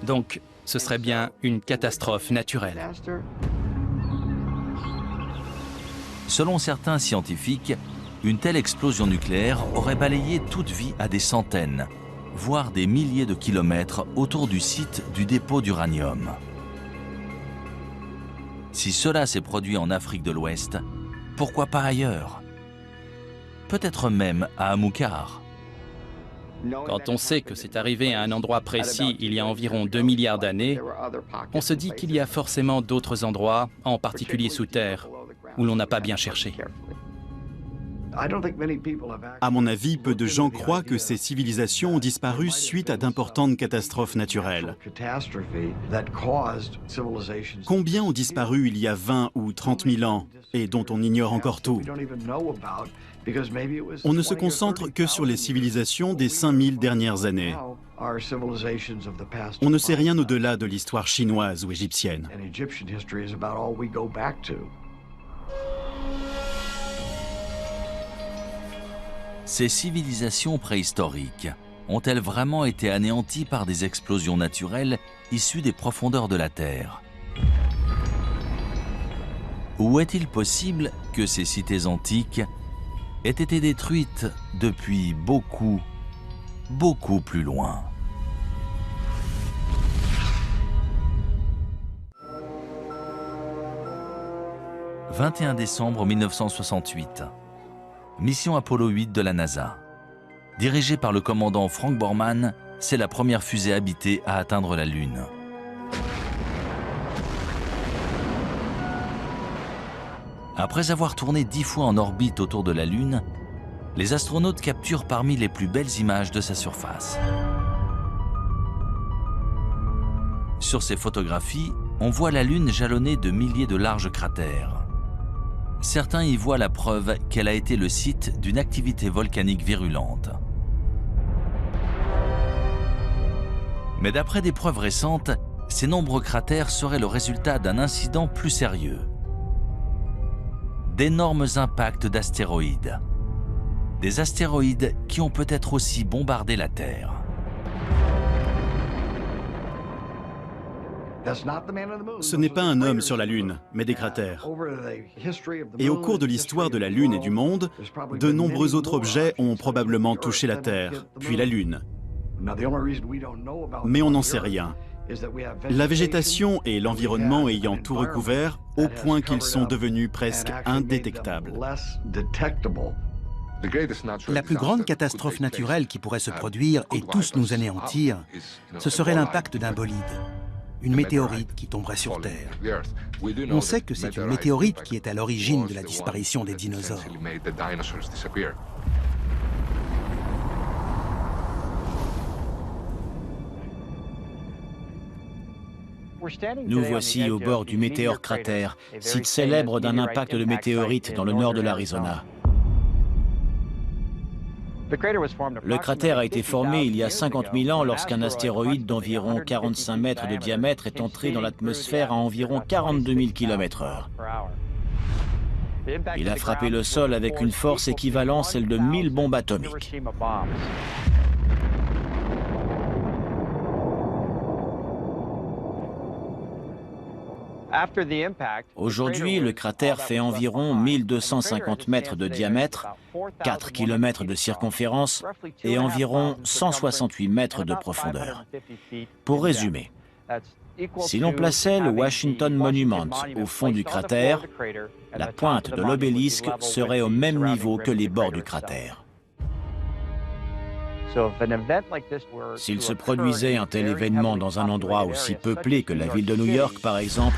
Donc, ce serait bien une catastrophe naturelle. Selon certains scientifiques, une telle explosion nucléaire aurait balayé toute vie à des centaines, voire des milliers de kilomètres autour du site du dépôt d'uranium. Si cela s'est produit en Afrique de l'Ouest, pourquoi pas ailleurs? Peut-être même à Amilcar. Quand on sait que c'est arrivé à un endroit précis il y a environ 2 milliards d'années, on se dit qu'il y a forcément d'autres endroits, en particulier sous terre, où l'on n'a pas bien cherché. À mon avis, peu de gens croient que ces civilisations ont disparu suite à d'importantes catastrophes naturelles. Combien ont disparu il y a 20 ou 30 000 ans et dont on ignore encore tout? On ne se concentre que sur les civilisations des 5000 dernières années. On ne sait rien au-delà de l'histoire chinoise ou égyptienne. Ces civilisations préhistoriques ont-elles vraiment été anéanties par des explosions naturelles issues des profondeurs de la Terre? Ou est-il possible que ces cités antiques aient été détruites depuis beaucoup plus loin? « 21 décembre 1968. Mission Apollo 8 de la NASA. Dirigée par le commandant Frank Borman, c'est la première fusée habitée à atteindre la Lune. Après avoir tourné 10 fois en orbite autour de la Lune, les astronautes capturent parmi les plus belles images de sa surface. Sur ces photographies, on voit la Lune jalonnée de milliers de larges cratères. Certains y voient la preuve qu'elle a été le site d'une activité volcanique virulente. Mais d'après des preuves récentes, ces nombreux cratères seraient le résultat d'un incident plus sérieux. D'énormes impacts d'astéroïdes. Des astéroïdes qui ont peut-être aussi bombardé la Terre. Ce n'est pas un homme sur la Lune, mais des cratères. Et au cours de l'histoire de la Lune et du monde, de nombreux autres objets ont probablement touché la Terre, puis la Lune. Mais on n'en sait rien. La végétation et l'environnement ayant tout recouvert, au point qu'ils sont devenus presque indétectables. La plus grande catastrophe naturelle qui pourrait se produire et tous nous anéantir, ce serait l'impact d'un bolide, une météorite qui tomberait sur Terre. On sait que c'est une météorite qui est à l'origine de la disparition des dinosaures. Nous voici au bord du météore cratère, site célèbre d'un impact de météorite dans le nord de l'Arizona. Le cratère a été formé il y a 50 000 ans lorsqu'un astéroïde d'environ 45 mètres de diamètre est entré dans l'atmosphère à environ 42 000 km/h. Il a frappé le sol avec une force équivalente à celle de 1000 bombes atomiques. Aujourd'hui, le cratère fait environ 1250 mètres de diamètre, 4 km de circonférence et environ 168 mètres de profondeur. Pour résumer, si l'on plaçait le Washington Monument au fond du cratère, la pointe de l'obélisque serait au même niveau que les bords du cratère. S'il se produisait un tel événement dans un endroit aussi peuplé que la ville de New York, par exemple,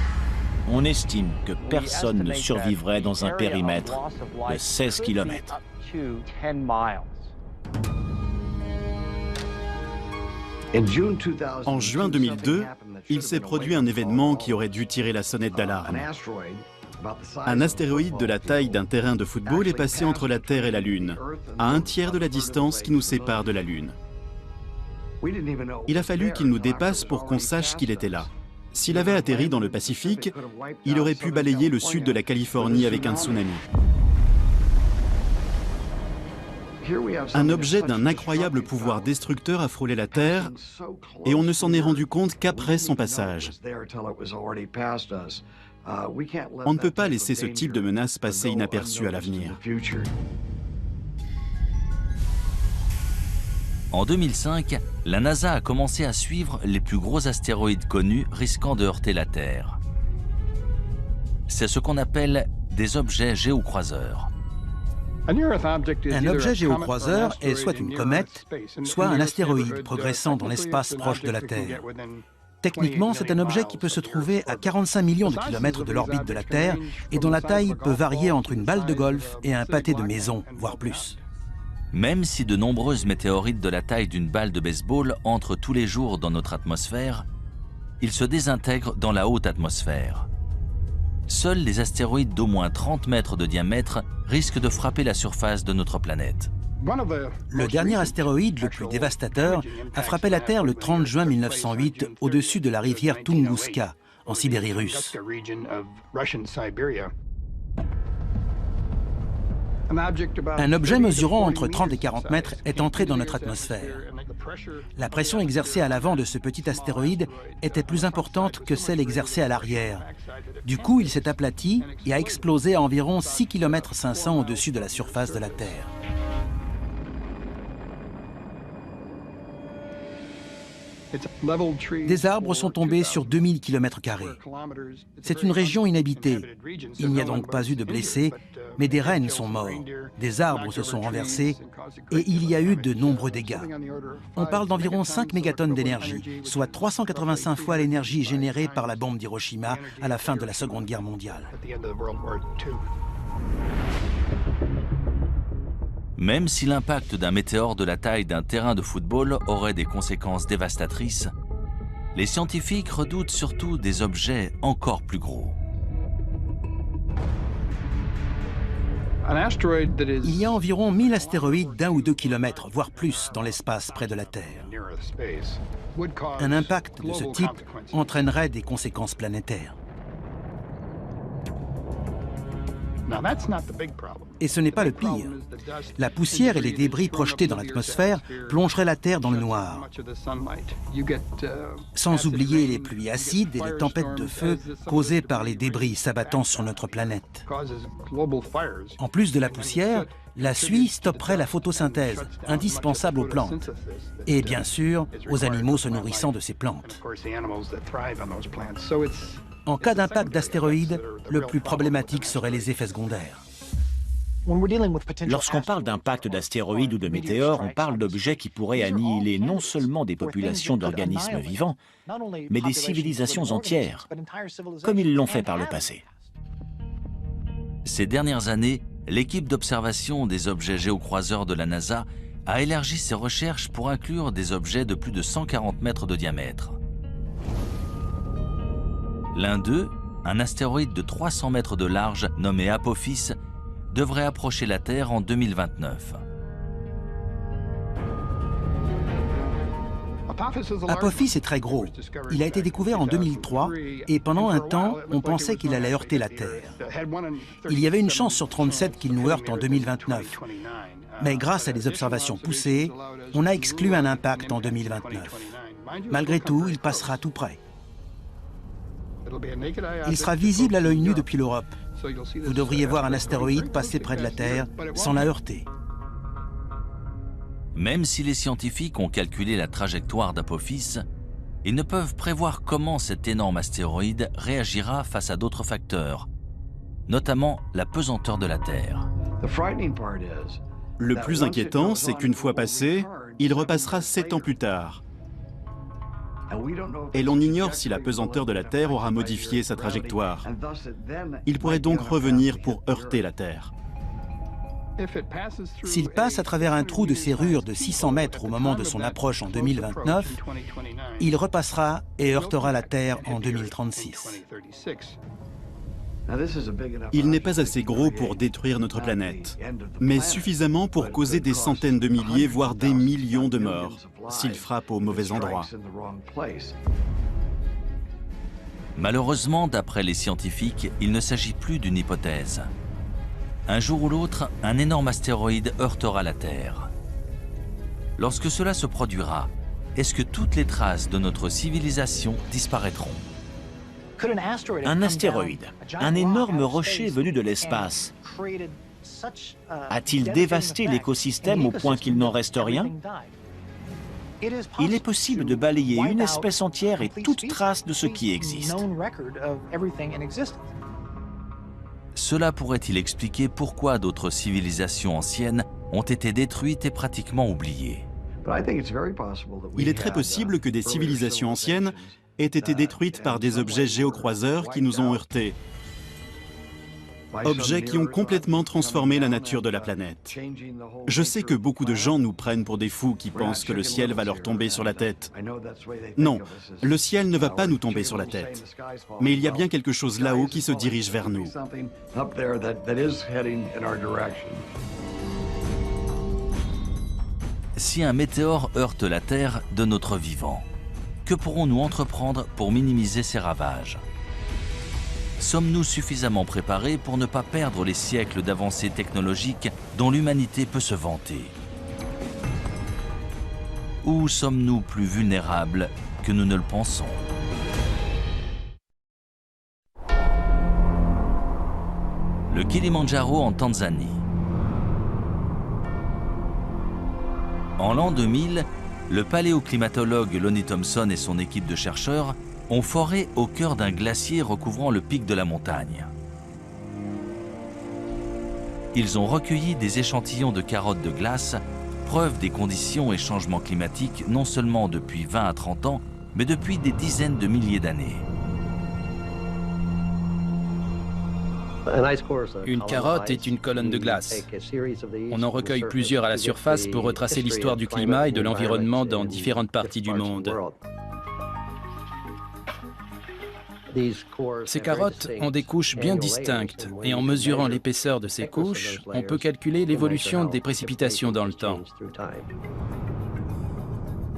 on estime que personne ne survivrait dans un périmètre de 16 km. En juin 2002, il s'est produit un événement qui aurait dû tirer la sonnette d'alarme. Un astéroïde de la taille d'un terrain de football est passé entre la Terre et la Lune, à un tiers de la distance qui nous sépare de la Lune. Il a fallu qu'il nous dépasse pour qu'on sache qu'il était là. S'il avait atterri dans le Pacifique, il aurait pu balayer le sud de la Californie avec un tsunami. Un objet d'un incroyable pouvoir destructeur a frôlé la Terre et on ne s'en est rendu compte qu'après son passage. On ne peut pas laisser ce type de menace passer inaperçue à l'avenir. En 2005, la NASA a commencé à suivre les plus gros astéroïdes connus risquant de heurter la Terre. C'est ce qu'on appelle des objets géocroiseurs. Un objet géocroiseur est soit une comète, soit un astéroïde progressant dans l'espace proche de la Terre. Techniquement, c'est un objet qui peut se trouver à 45 millions de kilomètres de l'orbite de la Terre et dont la taille peut varier entre une balle de golf et un pâté de maison, voire plus. Même si de nombreuses météorites de la taille d'une balle de baseball entrent tous les jours dans notre atmosphère, ils se désintègrent dans la haute atmosphère. Seuls les astéroïdes d'au moins 30 mètres de diamètre risquent de frapper la surface de notre planète. Le dernier astéroïde le plus dévastateur a frappé la Terre le 30 juin 1908 au-dessus de la rivière Tunguska, en Sibérie russe. Un objet mesurant entre 30 et 40 mètres est entré dans notre atmosphère. La pression exercée à l'avant de ce petit astéroïde était plus importante que celle exercée à l'arrière. Du coup, il s'est aplati et a explosé à environ 6,5 km au-dessus de la surface de la Terre. Des arbres sont tombés sur 2000 km². C'est une région inhabitée. Il n'y a donc pas eu de blessés, mais des rennes sont morts, des arbres se sont renversés et il y a eu de nombreux dégâts. On parle d'environ 5 mégatonnes d'énergie, soit 385 fois l'énergie générée par la bombe d'Hiroshima à la fin de la Seconde Guerre mondiale. Même si l'impact d'un météore de la taille d'un terrain de football aurait des conséquences dévastatrices, les scientifiques redoutent surtout des objets encore plus gros. Il y a environ 1000 astéroïdes d'1 ou 2 kilomètres, voire plus, dans l'espace près de la Terre. Un impact de ce type entraînerait des conséquences planétaires. Et ce n'est pas le pire. La poussière et les débris projetés dans l'atmosphère plongeraient la Terre dans le noir. Sans oublier les pluies acides et les tempêtes de feu causées par les débris s'abattant sur notre planète. En plus de la poussière, la suie stopperait la photosynthèse, indispensable aux plantes. Et bien sûr, aux animaux se nourrissant de ces plantes. En cas d'impact d'astéroïdes, le plus problématique seraient les effets secondaires. Lorsqu'on parle d'impact d'astéroïdes ou de météores, on parle d'objets qui pourraient annihiler non seulement des populations d'organismes vivants, mais des civilisations entières, comme ils l'ont fait par le passé. Ces dernières années, l'équipe d'observation des objets géocroiseurs de la NASA a élargi ses recherches pour inclure des objets de plus de 140 mètres de diamètre. L'un d'eux, un astéroïde de 300 mètres de large nommé Apophis, devrait approcher la Terre en 2029. Apophis est très gros. Il a été découvert en 2003 et pendant un temps, on pensait qu'il allait heurter la Terre. Il y avait une chance sur 37 qu'il nous heurte en 2029. Mais grâce à des observations poussées, on a exclu un impact en 2029. Malgré tout, il passera tout près. Il sera visible à l'œil nu depuis l'Europe. Vous devriez voir un astéroïde passer près de la Terre sans la heurter. Même si les scientifiques ont calculé la trajectoire d'Apophis, ils ne peuvent prévoir comment cet énorme astéroïde réagira face à d'autres facteurs, notamment la pesanteur de la Terre. Le plus inquiétant, c'est qu'une fois passé, il repassera 7 ans plus tard. Et l'on ignore si la pesanteur de la Terre aura modifié sa trajectoire. Il pourrait donc revenir pour heurter la Terre. S'il passe à travers un trou de serrure de 600 mètres au moment de son approche en 2029, il repassera et heurtera la Terre en 2036. Il n'est pas assez gros pour détruire notre planète, mais suffisamment pour causer des centaines de milliers, voire des millions de morts, s'il frappe au mauvais endroit. Malheureusement, d'après les scientifiques, il ne s'agit plus d'une hypothèse. Un jour ou l'autre, un énorme astéroïde heurtera la Terre. Lorsque cela se produira, est-ce que toutes les traces de notre civilisation disparaîtront? Un astéroïde, un énorme rocher venu de l'espace, a-t-il dévasté l'écosystème au point qu'il n'en reste rien? Il est possible de balayer une espèce entière et toute trace de ce qui existe. Cela pourrait-il expliquer pourquoi d'autres civilisations anciennes ont été détruites et pratiquement oubliées? Il est très possible que des civilisations anciennes aient été détruites par des objets géocroiseurs qui nous ont heurtés. Objets qui ont complètement transformé la nature de la planète. Je sais que beaucoup de gens nous prennent pour des fous qui pensent que le ciel va leur tomber sur la tête. Non, le ciel ne va pas nous tomber sur la tête. Mais il y a bien quelque chose là-haut qui se dirige vers nous. Si un météore heurte la Terre de notre vivant, que pourrons-nous entreprendre pour minimiser ses ravages? Sommes-nous suffisamment préparés pour ne pas perdre les siècles d'avancées technologiques dont l'humanité peut se vanter? Ou sommes-nous plus vulnérables que nous ne le pensons? Le Kilimandjaro en Tanzanie. En l'an 2000, le paléoclimatologue Lonnie Thompson et son équipe de chercheurs ont foré au cœur d'un glacier recouvrant le pic de la montagne. Ils ont recueilli des échantillons de carottes de glace, preuve des conditions et changements climatiques non seulement depuis 20 à 30 ans, mais depuis des dizaines de milliers d'années. Une carotte est une colonne de glace. On en recueille plusieurs à la surface pour retracer l'histoire du climat et de l'environnement dans différentes parties du monde. Ces carottes ont des couches bien distinctes et en mesurant l'épaisseur de ces couches, on peut calculer l'évolution des précipitations dans le temps.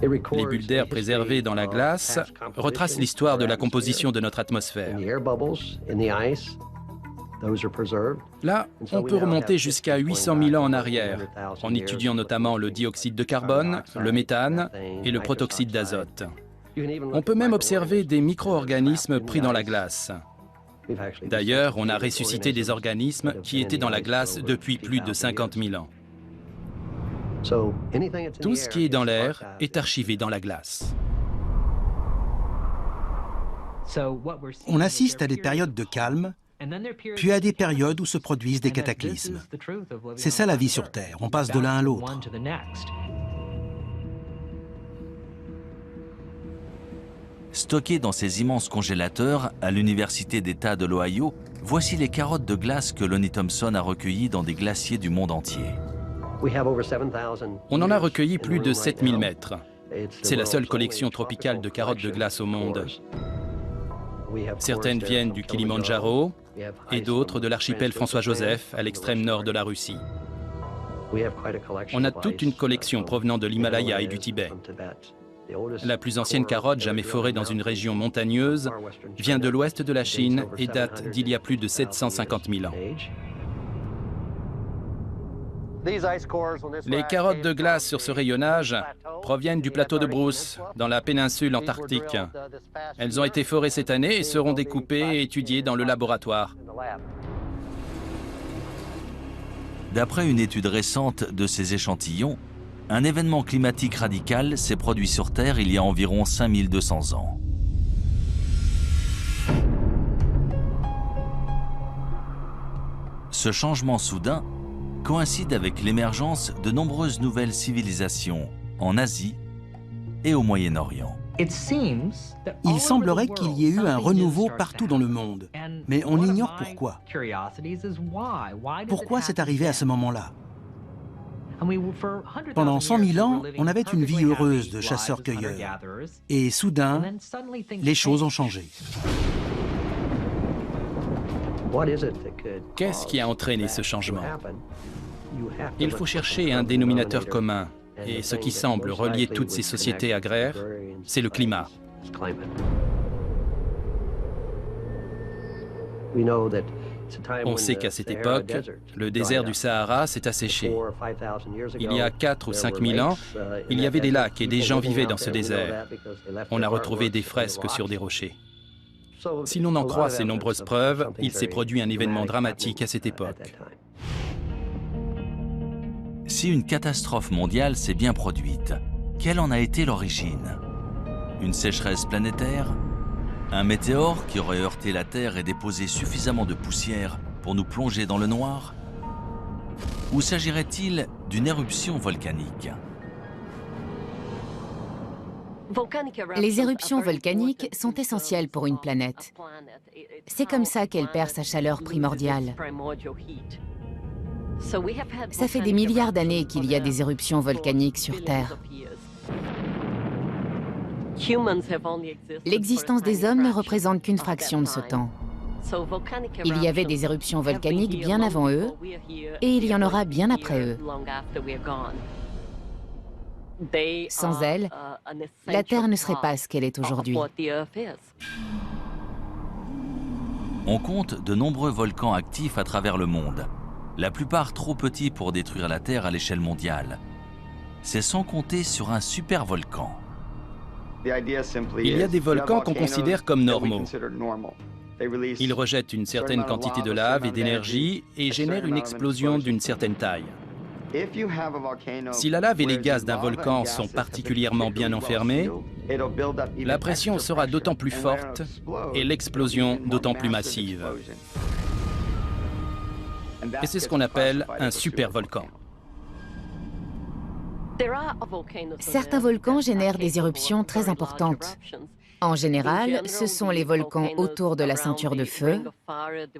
Les bulles d'air préservées dans la glace retracent l'histoire de la composition de notre atmosphère. Là, on peut remonter jusqu'à 800 000 ans en arrière, en étudiant notamment le dioxyde de carbone, le méthane et le protoxyde d'azote. On peut même observer des micro-organismes pris dans la glace. D'ailleurs, on a ressuscité des organismes qui étaient dans la glace depuis plus de 50 000 ans. Tout ce qui est dans l'air est archivé dans la glace. On assiste à des périodes de calme, puis à des périodes où se produisent des cataclysmes. C'est ça la vie sur Terre, on passe de l'un à l'autre. Stockées dans ces immenses congélateurs à l'Université d'État de l'Ohio, voici les carottes de glace que Lonnie Thompson a recueillies dans des glaciers du monde entier. On en a recueilli plus de 7000 mètres. C'est la seule collection tropicale de carottes de glace au monde. Certaines viennent du Kilimandjaro et d'autres de l'archipel François-Joseph à l'extrême nord de la Russie. On a toute une collection provenant de l'Himalaya et du Tibet. La plus ancienne carotte jamais forée dans une région montagneuse vient de l'ouest de la Chine et date d'il y a plus de 750 000 ans. Les carottes de glace sur ce rayonnage proviennent du plateau de Bruce, dans la péninsule antarctique. Elles ont été forées cette année et seront découpées et étudiées dans le laboratoire. D'après une étude récente de ces échantillons, un événement climatique radical s'est produit sur Terre il y a environ 5200 ans. Ce changement soudain coïncide avec l'émergence de nombreuses nouvelles civilisations en Asie et au Moyen-Orient. Il semblerait qu'il y ait eu un renouveau partout dans le monde, mais on ignore pourquoi. Pourquoi c'est arrivé à ce moment-là? Pendant 100 000 ans, on avait une vie heureuse de chasseurs-cueilleurs. Et soudain, les choses ont changé. Qu'est-ce qui a entraîné ce changement? Il faut chercher un dénominateur commun. Et ce qui semble relier toutes ces sociétés agraires, c'est le climat. On sait qu'à cette époque, le désert du Sahara s'est asséché. Il y a 4 ou 5 000 ans, il y avait des lacs et des gens vivaient dans ce désert. On a retrouvé des fresques sur des rochers. Si l'on en croit ces nombreuses preuves, il s'est produit un événement dramatique à cette époque. Si une catastrophe mondiale s'est bien produite, quelle en a été l'origine? Une sécheresse planétaire? Un météore qui aurait heurté la Terre et déposé suffisamment de poussière pour nous plonger dans le noir? Ou s'agirait-il d'une éruption volcanique? Les éruptions volcaniques sont essentielles pour une planète. C'est comme ça qu'elle perd sa chaleur primordiale. Ça fait des milliards d'années qu'il y a des éruptions volcaniques sur Terre. L'existence des hommes ne représente qu'une fraction de ce temps. Il y avait des éruptions volcaniques bien avant eux, et il y en aura bien après eux. Sans elles, la Terre ne serait pas ce qu'elle est aujourd'hui. On compte de nombreux volcans actifs à travers le monde, la plupart trop petits pour détruire la Terre à l'échelle mondiale. C'est sans compter sur un supervolcan. Il y a des volcans qu'on considère comme normaux. Ils rejettent une certaine quantité de lave et d'énergie et génèrent une explosion d'une certaine taille. Si la lave et les gaz d'un volcan sont particulièrement bien enfermés, la pression sera d'autant plus forte et l'explosion d'autant plus massive. Et c'est ce qu'on appelle un supervolcan. Certains volcans génèrent des éruptions très importantes. En général, ce sont les volcans autour de la ceinture de feu,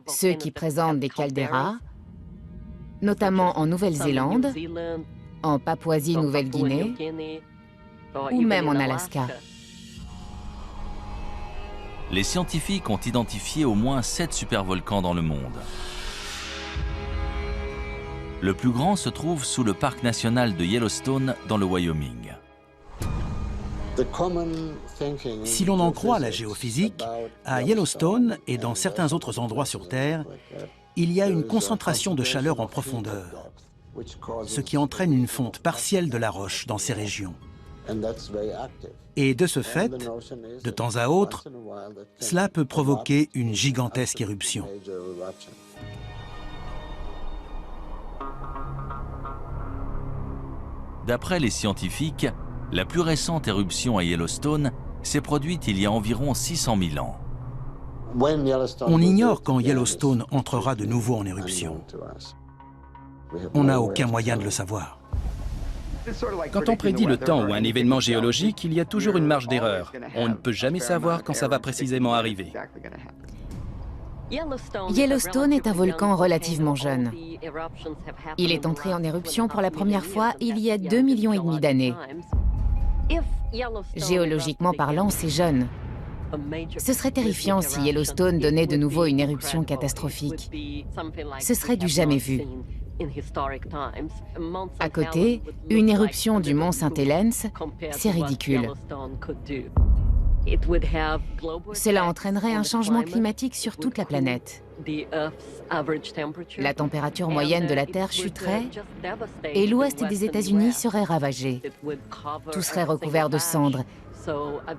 ceux qui présentent des calderas, notamment en Nouvelle-Zélande, en Papouasie-Nouvelle-Guinée ou même en Alaska. Les scientifiques ont identifié au moins 7 supervolcans dans le monde. Le plus grand se trouve sous le parc national de Yellowstone dans le Wyoming. Si l'on en croit la géophysique, à Yellowstone et dans certains autres endroits sur Terre, il y a une concentration de chaleur en profondeur, ce qui entraîne une fonte partielle de la roche dans ces régions. Et de ce fait, de temps à autre, cela peut provoquer une gigantesque éruption. D'après les scientifiques, la plus récente éruption à Yellowstone s'est produite il y a environ 600 000 ans. On ignore quand Yellowstone entrera de nouveau en éruption. On n'a aucun moyen de le savoir. Quand on prédit le temps ou un événement géologique, il y a toujours une marge d'erreur. On ne peut jamais savoir quand ça va précisément arriver. Yellowstone est un volcan relativement jeune. Il est entré en éruption pour la première fois il y a 2,5 millions d'années. Géologiquement parlant, c'est jeune. Ce serait terrifiant si Yellowstone donnait de nouveau une éruption catastrophique. Ce serait du jamais vu. À côté, une éruption du mont Saint-Helens, c'est ridicule. Cela entraînerait un changement climatique sur toute la planète. La température moyenne de la Terre chuterait et l'ouest des États-Unis serait ravagé. Tout serait recouvert de cendres.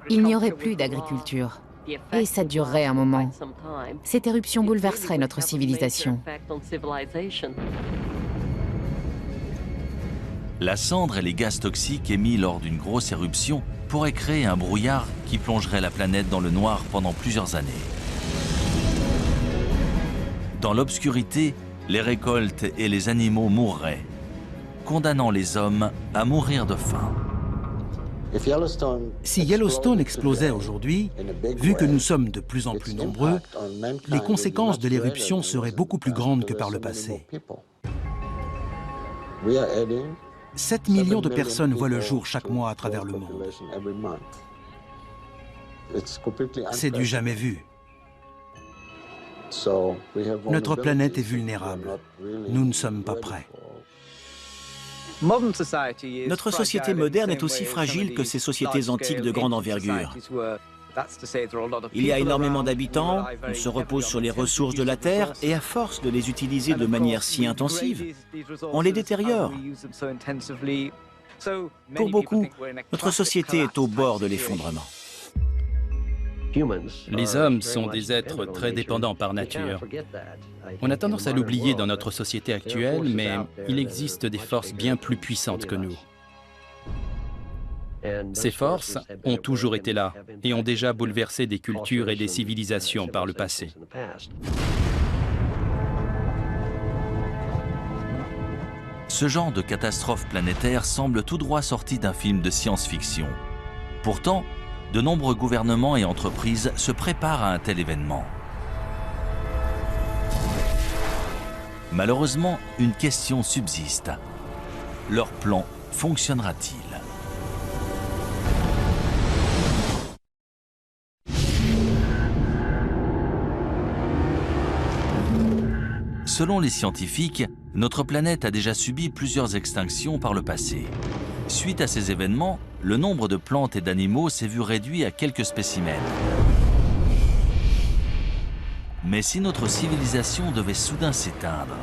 Il n'y aurait plus d'agriculture. Et ça durerait un moment. Cette éruption bouleverserait notre civilisation. La cendre et les gaz toxiques émis lors d'une grosse éruption pourraient créer un brouillard qui plongerait la planète dans le noir pendant plusieurs années. Dans l'obscurité, les récoltes et les animaux mourraient, condamnant les hommes à mourir de faim. Si Yellowstone explosait aujourd'hui, vu que nous sommes de plus en plus nombreux, les conséquences de l'éruption seraient beaucoup plus grandes que par le passé. 7 millions de personnes voient le jour chaque mois à travers le monde. C'est du jamais vu. Notre planète est vulnérable. Nous ne sommes pas prêts. Notre société moderne est aussi fragile que ces sociétés antiques de grande envergure. Il y a énormément d'habitants, on se repose sur les ressources de la Terre et à force de les utiliser de manière si intensive, on les détériore. Pour beaucoup, notre société est au bord de l'effondrement. Les hommes sont des êtres très dépendants par nature. On a tendance à l'oublier dans notre société actuelle, mais il existe des forces bien plus puissantes que nous. Ces forces ont toujours été là et ont déjà bouleversé des cultures et des civilisations par le passé. Ce genre de catastrophe planétaire semble tout droit sorti d'un film de science-fiction. Pourtant, de nombreux gouvernements et entreprises se préparent à un tel événement. Malheureusement, une question subsiste. Leur plan fonctionnera-t-il ? Selon les scientifiques, notre planète a déjà subi plusieurs extinctions par le passé. Suite à ces événements, le nombre de plantes et d'animaux s'est vu réduit à quelques spécimens. Mais si notre civilisation devait soudain s'éteindre,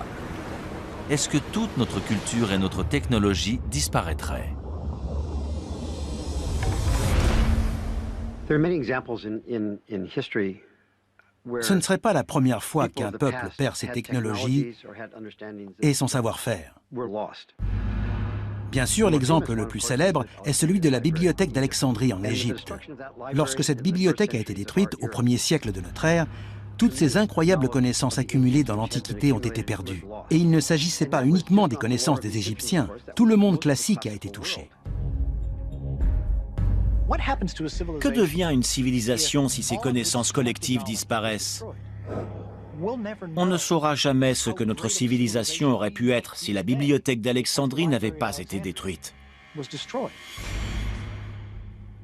est-ce que toute notre culture et notre technologie disparaîtraient ? Ce ne serait pas la première fois qu'un peuple perd ses technologies et son savoir-faire. Bien sûr, l'exemple le plus célèbre est celui de la bibliothèque d'Alexandrie en Égypte. Lorsque cette bibliothèque a été détruite au 1er siècle de notre ère, toutes ces incroyables connaissances accumulées dans l'Antiquité ont été perdues. Et il ne s'agissait pas uniquement des connaissances des Égyptiens, tout le monde classique a été touché. Que devient une civilisation si ses connaissances collectives disparaissent? On ne saura jamais ce que notre civilisation aurait pu être si la bibliothèque d'Alexandrie n'avait pas été détruite.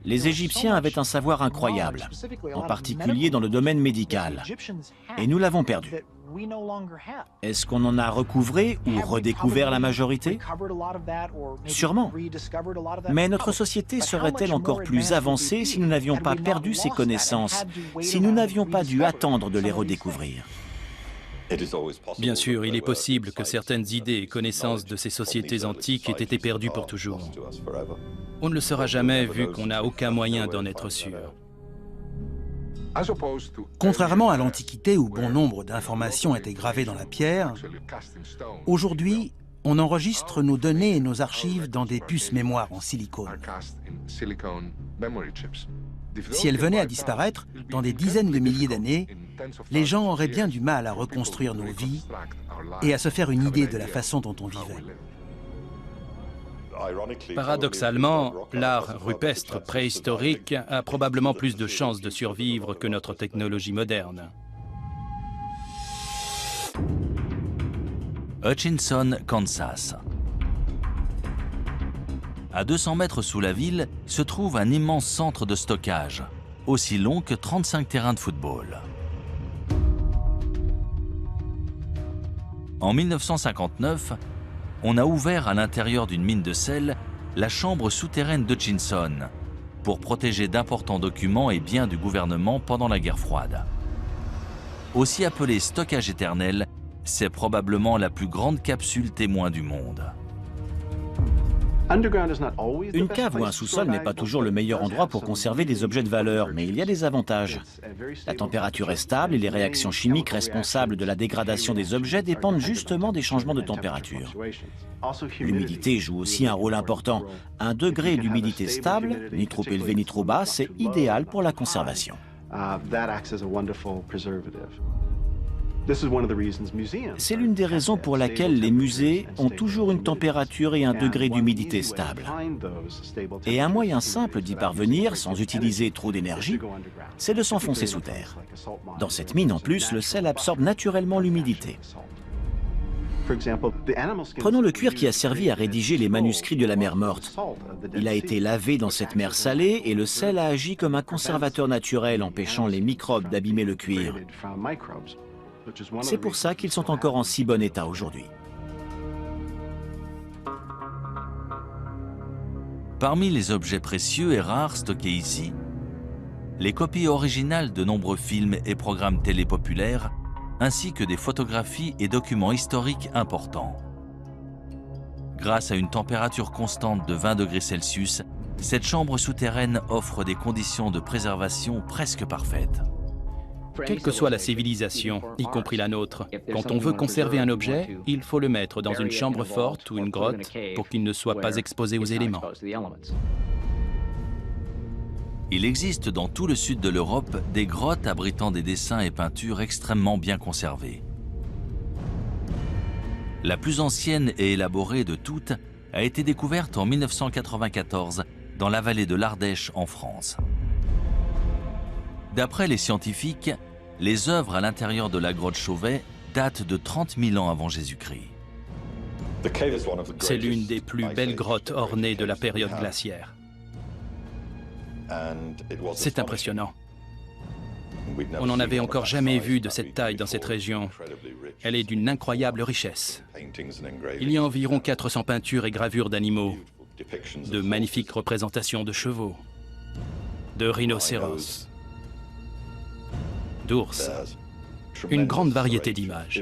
Les Égyptiens avaient un savoir incroyable, en particulier dans le domaine médical, et nous l'avons perdu. Est-ce qu'on en a recouvré ou redécouvert la majorité? Sûrement. Mais notre société serait-elle encore plus avancée si nous n'avions pas perdu ces connaissances, si nous n'avions pas dû attendre de les redécouvrir? Bien sûr, il est possible que certaines idées et connaissances de ces sociétés antiques aient été perdues pour toujours. On ne le saura jamais vu qu'on n'a aucun moyen d'en être sûr. Contrairement à l'Antiquité où bon nombre d'informations étaient gravées dans la pierre, aujourd'hui, on enregistre nos données et nos archives dans des puces mémoire en silicone. Si elles venaient à disparaître, dans des dizaines de milliers d'années, les gens auraient bien du mal à reconstruire nos vies et à se faire une idée de la façon dont on vivait. Paradoxalement, l'art rupestre préhistorique a probablement plus de chances de survivre que notre technologie moderne. Hutchinson, Kansas. À 200 mètres sous la ville se trouve un immense centre de stockage, aussi long que 35 terrains de football. En 1959, on a ouvert à l'intérieur d'une mine de sel la chambre souterraine d'Hutchinson pour protéger d'importants documents et biens du gouvernement pendant la guerre froide. Aussi appelée stockage éternel, c'est probablement la plus grande capsule témoin du monde. Une cave ou un sous-sol n'est pas toujours le meilleur endroit pour conserver des objets de valeur, mais il y a des avantages. La température est stable et les réactions chimiques responsables de la dégradation des objets dépendent justement des changements de température. L'humidité joue aussi un rôle important. Un degré d'humidité stable, ni trop élevé ni trop bas, c'est idéal pour la conservation. C'est l'une des raisons pour laquelle les musées ont toujours une température et un degré d'humidité stable. Et un moyen simple d'y parvenir, sans utiliser trop d'énergie, c'est de s'enfoncer sous terre. Dans cette mine, en plus, le sel absorbe naturellement l'humidité. Prenons le cuir qui a servi à rédiger les manuscrits de la mer Morte. Il a été lavé dans cette mer salée et le sel a agi comme un conservateur naturel, empêchant les microbes d'abîmer le cuir. C'est pour ça qu'ils sont encore en si bon état aujourd'hui. Parmi les objets précieux et rares stockés ici, les copies originales de nombreux films et programmes télé populaires, ainsi que des photographies et documents historiques importants. Grâce à une température constante de 20 degrés Celsius, cette chambre souterraine offre des conditions de préservation presque parfaites. Quelle que soit la civilisation, y compris la nôtre, quand on veut conserver un objet, il faut le mettre dans une chambre forte ou une grotte pour qu'il ne soit pas exposé aux éléments. Il existe dans tout le sud de l'Europe des grottes abritant des dessins et peintures extrêmement bien conservés. La plus ancienne et élaborée de toutes a été découverte en 1994 dans la vallée de l'Ardèche en France. D'après les scientifiques, les œuvres à l'intérieur de la grotte Chauvet datent de 30 000 ans avant Jésus-Christ. C'est l'une des plus belles grottes ornées de la période glaciaire. C'est impressionnant. On n'en avait encore jamais vu de cette taille dans cette région. Elle est d'une incroyable richesse. Il y a environ 400 peintures et gravures d'animaux, de magnifiques représentations de chevaux, de rhinocéros, d'ours, une grande variété d'images.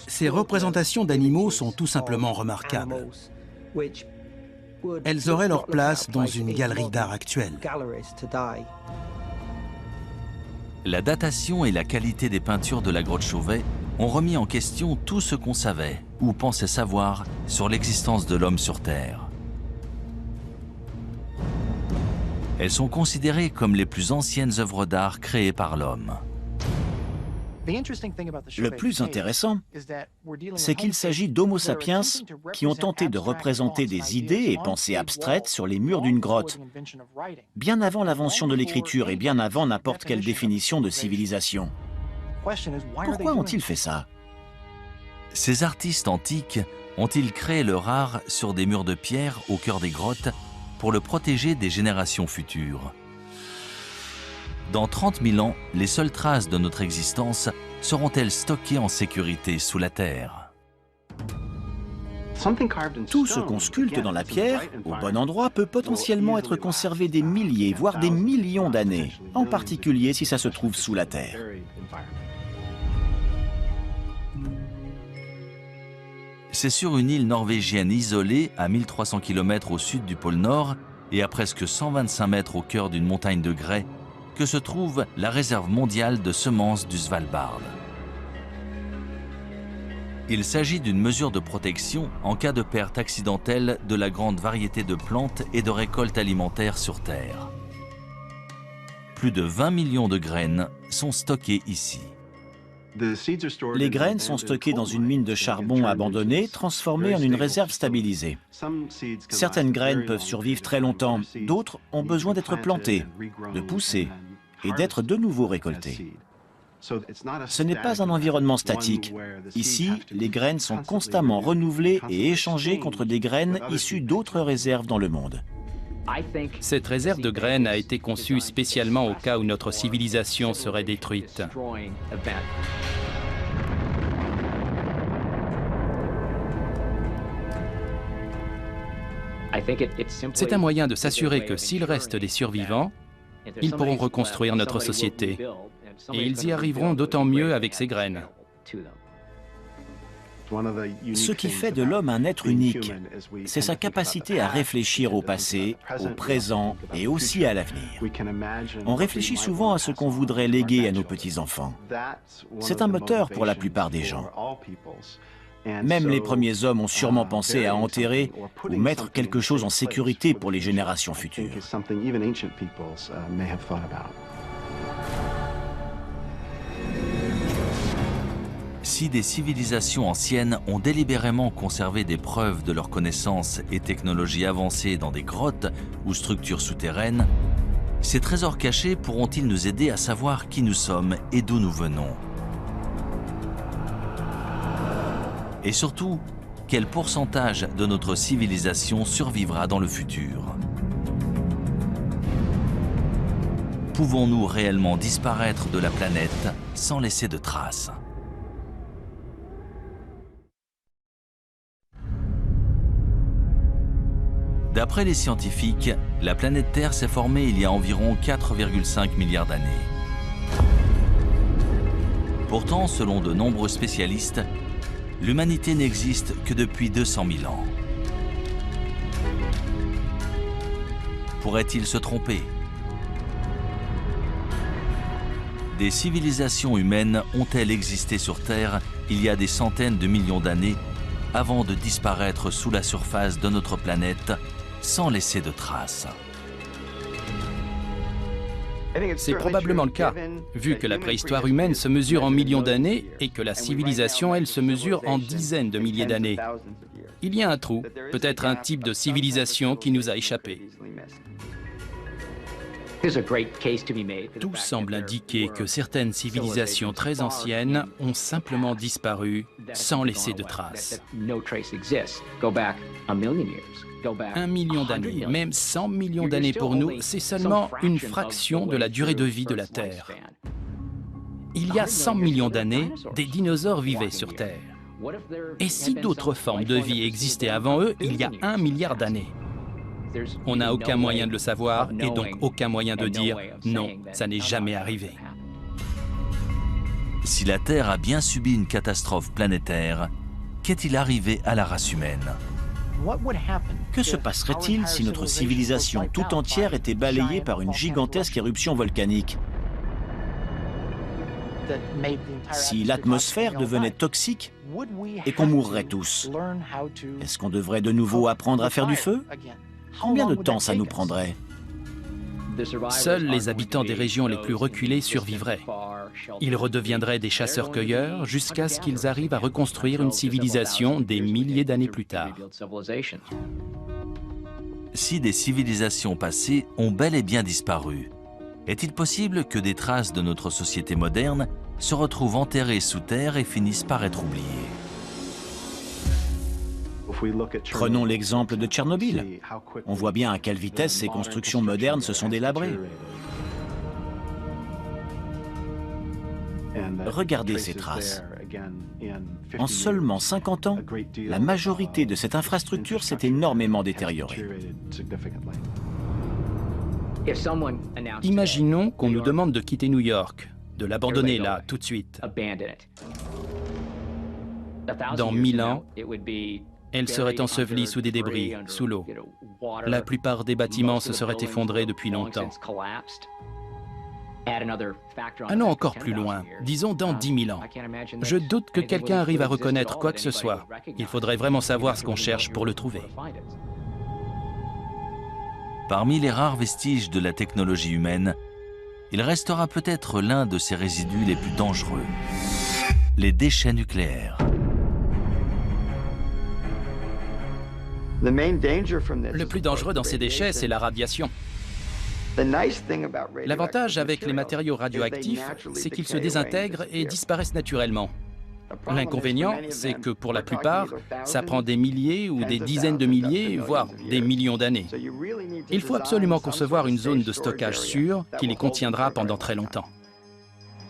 Ces représentations d'animaux sont tout simplement remarquables. Elles auraient leur place dans une galerie d'art actuelle. La datation et la qualité des peintures de la grotte Chauvet ont remis en question tout ce qu'on savait ou pensait savoir sur l'existence de l'homme sur Terre. Elles sont considérées comme les plus anciennes œuvres d'art créées par l'homme. Le plus intéressant, c'est qu'il s'agit d'Homo sapiens qui ont tenté de représenter des idées et pensées abstraites sur les murs d'une grotte, bien avant l'invention de l'écriture et bien avant n'importe quelle définition de civilisation. Pourquoi ont-ils fait ça? Ces artistes antiques ont-ils créé leur art sur des murs de pierre au cœur des grottes pour le protéger des générations futures? Dans 30 000 ans, les seules traces de notre existence seront-elles stockées en sécurité sous la terre? Tout ce qu'on sculpte dans la pierre, au bon endroit, peut potentiellement être conservé des milliers, voire des millions d'années, en particulier si ça se trouve sous la terre. C'est sur une île norvégienne isolée, à 1300 km au sud du pôle Nord et à presque 125 mètres au cœur d'une montagne de grès, que se trouve la réserve mondiale de semences du Svalbard. Il s'agit d'une mesure de protection en cas de perte accidentelle de la grande variété de plantes et de récoltes alimentaires sur Terre. Plus de 20 millions de graines sont stockées ici. Les graines sont stockées dans une mine de charbon abandonnée, transformée en une réserve stabilisée. Certaines graines peuvent survivre très longtemps, d'autres ont besoin d'être plantées, de pousser et d'être de nouveau récoltées. Ce n'est pas un environnement statique. Ici, les graines sont constamment renouvelées et échangées contre des graines issues d'autres réserves dans le monde. Cette réserve de graines a été conçue spécialement au cas où notre civilisation serait détruite. C'est un moyen de s'assurer que s'il reste des survivants, ils pourront reconstruire notre société. Et ils y arriveront d'autant mieux avec ces graines. Ce qui fait de l'homme un être unique, c'est sa capacité à réfléchir au passé, au présent et aussi à l'avenir. On réfléchit souvent à ce qu'on voudrait léguer à nos petits-enfants. C'est un moteur pour la plupart des gens. Même les premiers hommes ont sûrement pensé à enterrer ou mettre quelque chose en sécurité pour les générations futures. Si des civilisations anciennes ont délibérément conservé des preuves de leurs connaissances et technologies avancées dans des grottes ou structures souterraines, ces trésors cachés pourront-ils nous aider à savoir qui nous sommes et d'où nous venons? Et surtout, quel pourcentage de notre civilisation survivra dans le futur? Pouvons-nous réellement disparaître de la planète sans laisser de traces? D'après les scientifiques, la planète Terre s'est formée il y a environ 4,5 milliards d'années. Pourtant, selon de nombreux spécialistes, l'humanité n'existe que depuis 200 000 ans. Pourrait-il se tromper? Des civilisations humaines ont-elles existé sur Terre il y a des centaines de millions d'années avant de disparaître sous la surface de notre planète sans laisser de traces? C'est probablement le cas, vu que la préhistoire humaine se mesure en millions d'années et que la civilisation, elle, se mesure en dizaines de milliers d'années. Il y a un trou, peut-être un type de civilisation qui nous a échappé. Tout semble indiquer que certaines civilisations très anciennes ont simplement disparu sans laisser de traces. 1 million d'années, même 100 millions d'années pour nous, c'est seulement une fraction de la durée de vie de la Terre. Il y a 100 millions d'années, des dinosaures vivaient sur Terre. Et si d'autres formes de vie existaient avant eux, il y a 1 milliard d'années? On n'a aucun moyen de le savoir et donc aucun moyen de dire « non, ça n'est jamais arrivé ». Si la Terre a bien subi une catastrophe planétaire, qu'est-il arrivé à la race humaine? Que se passerait-il si notre civilisation tout entière était balayée par une gigantesque éruption volcanique? Si l'atmosphère devenait toxique et qu'on mourrait tous, est-ce qu'on devrait de nouveau apprendre à faire du feu? Combien de temps ça nous prendrait? Seuls les habitants des régions les plus reculées survivraient. Ils redeviendraient des chasseurs-cueilleurs jusqu'à ce qu'ils arrivent à reconstruire une civilisation des milliers d'années plus tard. Si des civilisations passées ont bel et bien disparu, est-il possible que des traces de notre société moderne se retrouvent enterrées sous terre et finissent par être oubliées? Prenons l'exemple de Tchernobyl. On voit bien à quelle vitesse ces constructions modernes se sont délabrées. Regardez ces traces. En seulement 50 ans, la majorité de cette infrastructure s'est énormément détériorée. Imaginons qu'on nous demande de quitter New York, de l'abandonner là, tout de suite. Dans 1000 ans, elle serait ensevelie sous des débris, sous l'eau. La plupart des bâtiments se seraient effondrés depuis longtemps. Allons encore plus loin, disons dans 10 000 ans. Je doute que quelqu'un arrive à reconnaître quoi que ce soit. Il faudrait vraiment savoir ce qu'on cherche pour le trouver. Parmi les rares vestiges de la technologie humaine, il restera peut-être l'un de ces résidus les plus dangereux, les déchets nucléaires. Le plus dangereux dans ces déchets, c'est la radiation. L'avantage avec les matériaux radioactifs, c'est qu'ils se désintègrent et disparaissent naturellement. L'inconvénient, c'est que pour la plupart, ça prend des milliers ou des dizaines de milliers, voire des millions d'années. Il faut absolument concevoir une zone de stockage sûre qui les contiendra pendant très longtemps.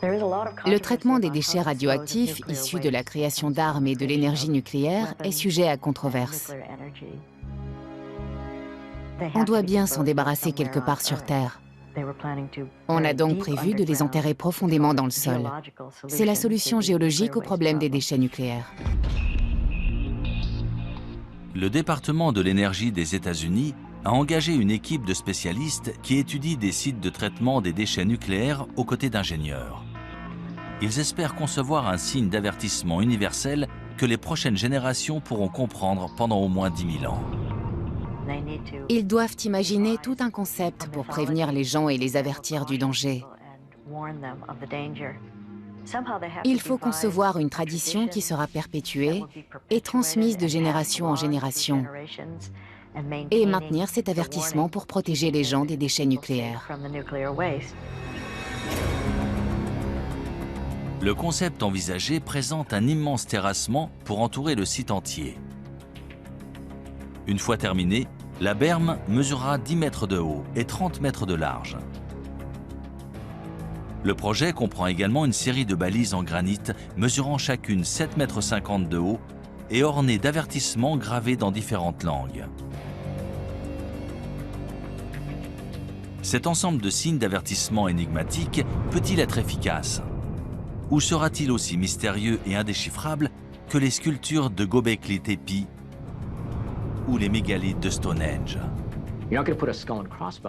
Le traitement des déchets radioactifs issus de la création d'armes et de l'énergie nucléaire est sujet à controverse. On doit bien s'en débarrasser quelque part sur Terre. On a donc prévu de les enterrer profondément dans le sol. C'est la solution géologique au problème des déchets nucléaires. Le département de l'énergie des États-Unis a engagé une équipe de spécialistes qui étudie des sites de traitement des déchets nucléaires aux côtés d'ingénieurs. Ils espèrent concevoir un signe d'avertissement universel que les prochaines générations pourront comprendre pendant au moins 10 000 ans. Ils doivent imaginer tout un concept pour prévenir les gens et les avertir du danger. Il faut concevoir une tradition qui sera perpétuée et transmise de génération en génération, et maintenir cet avertissement pour protéger les gens des déchets nucléaires. Le concept envisagé présente un immense terrassement pour entourer le site entier. Une fois terminé, la berme mesurera 10 mètres de haut et 30 mètres de large. Le projet comprend également une série de balises en granit mesurant chacune 7,50 m de haut et ornées d'avertissements gravés dans différentes langues. Cet ensemble de signes d'avertissement énigmatiques peut-il être efficace? Ou sera-t-il aussi mystérieux et indéchiffrable que les sculptures de Göbekli Tepe ou les mégalithes de Stonehenge?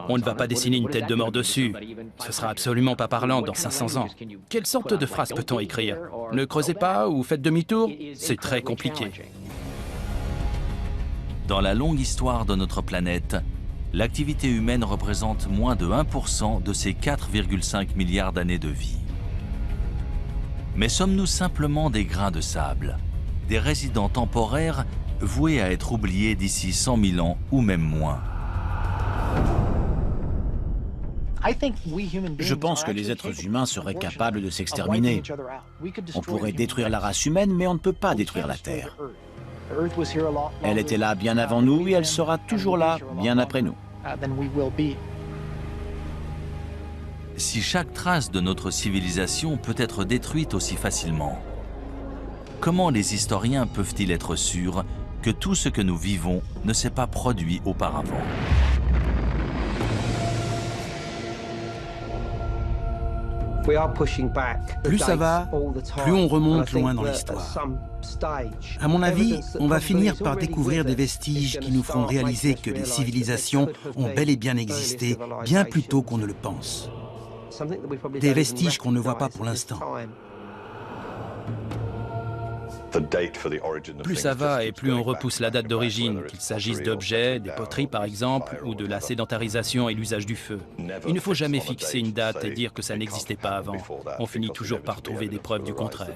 On ne va pas dessiner une tête de mort dessus. Ce sera absolument pas parlant dans 500 ans. Quelle sorte de phrase peut-on écrire? Ne creusez pas ou faites demi-tour? C'est très compliqué. Dans la longue histoire de notre planète, l'activité humaine représente moins de 1% de ces 4,5 milliards d'années de vie. Mais sommes-nous simplement des grains de sable, des résidents temporaires voués à être oubliés d'ici 100 000 ans ou même moins? Je pense que les êtres humains seraient capables de s'exterminer. On pourrait détruire la race humaine, mais on ne peut pas détruire la Terre. Elle était là bien avant nous et elle sera toujours là bien après nous. Si chaque trace de notre civilisation peut être détruite aussi facilement, comment les historiens peuvent-ils être sûrs que tout ce que nous vivons ne s'est pas produit auparavant? Plus ça va, plus on remonte loin dans l'histoire. À mon avis, on va finir par découvrir des vestiges qui nous feront réaliser que les civilisations ont bel et bien existé, bien plus tôt qu'on ne le pense. Des vestiges qu'on ne voit pas pour l'instant. Plus ça va et plus on repousse la date d'origine, qu'il s'agisse d'objets, des poteries par exemple, ou de la sédentarisation et l'usage du feu. Il ne faut jamais fixer une date et dire que ça n'existait pas avant. On finit toujours par trouver des preuves du contraire.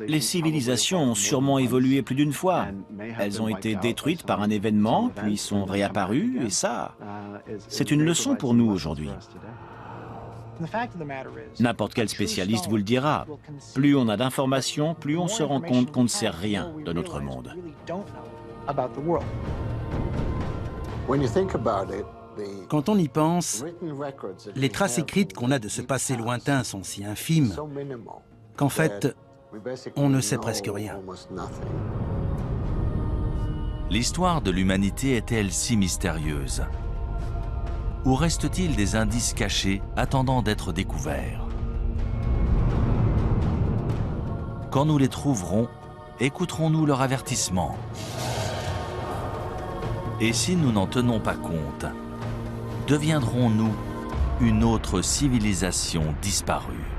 Les civilisations ont sûrement évolué plus d'une fois. Elles ont été détruites par un événement, puis sont réapparues, et ça, c'est une leçon pour nous aujourd'hui. N'importe quel spécialiste vous le dira. Plus on a d'informations, plus on se rend compte qu'on ne sait rien de notre monde. Quand on y pense, les traces écrites qu'on a de ce passé lointain sont si infimes qu'en fait, on ne sait presque rien. L'histoire de l'humanité est-elle si mystérieuse? Ou reste-t-il des indices cachés attendant d'être découverts? Quand nous les trouverons, écouterons-nous leur avertissement? Et si nous n'en tenons pas compte, deviendrons-nous une autre civilisation disparue?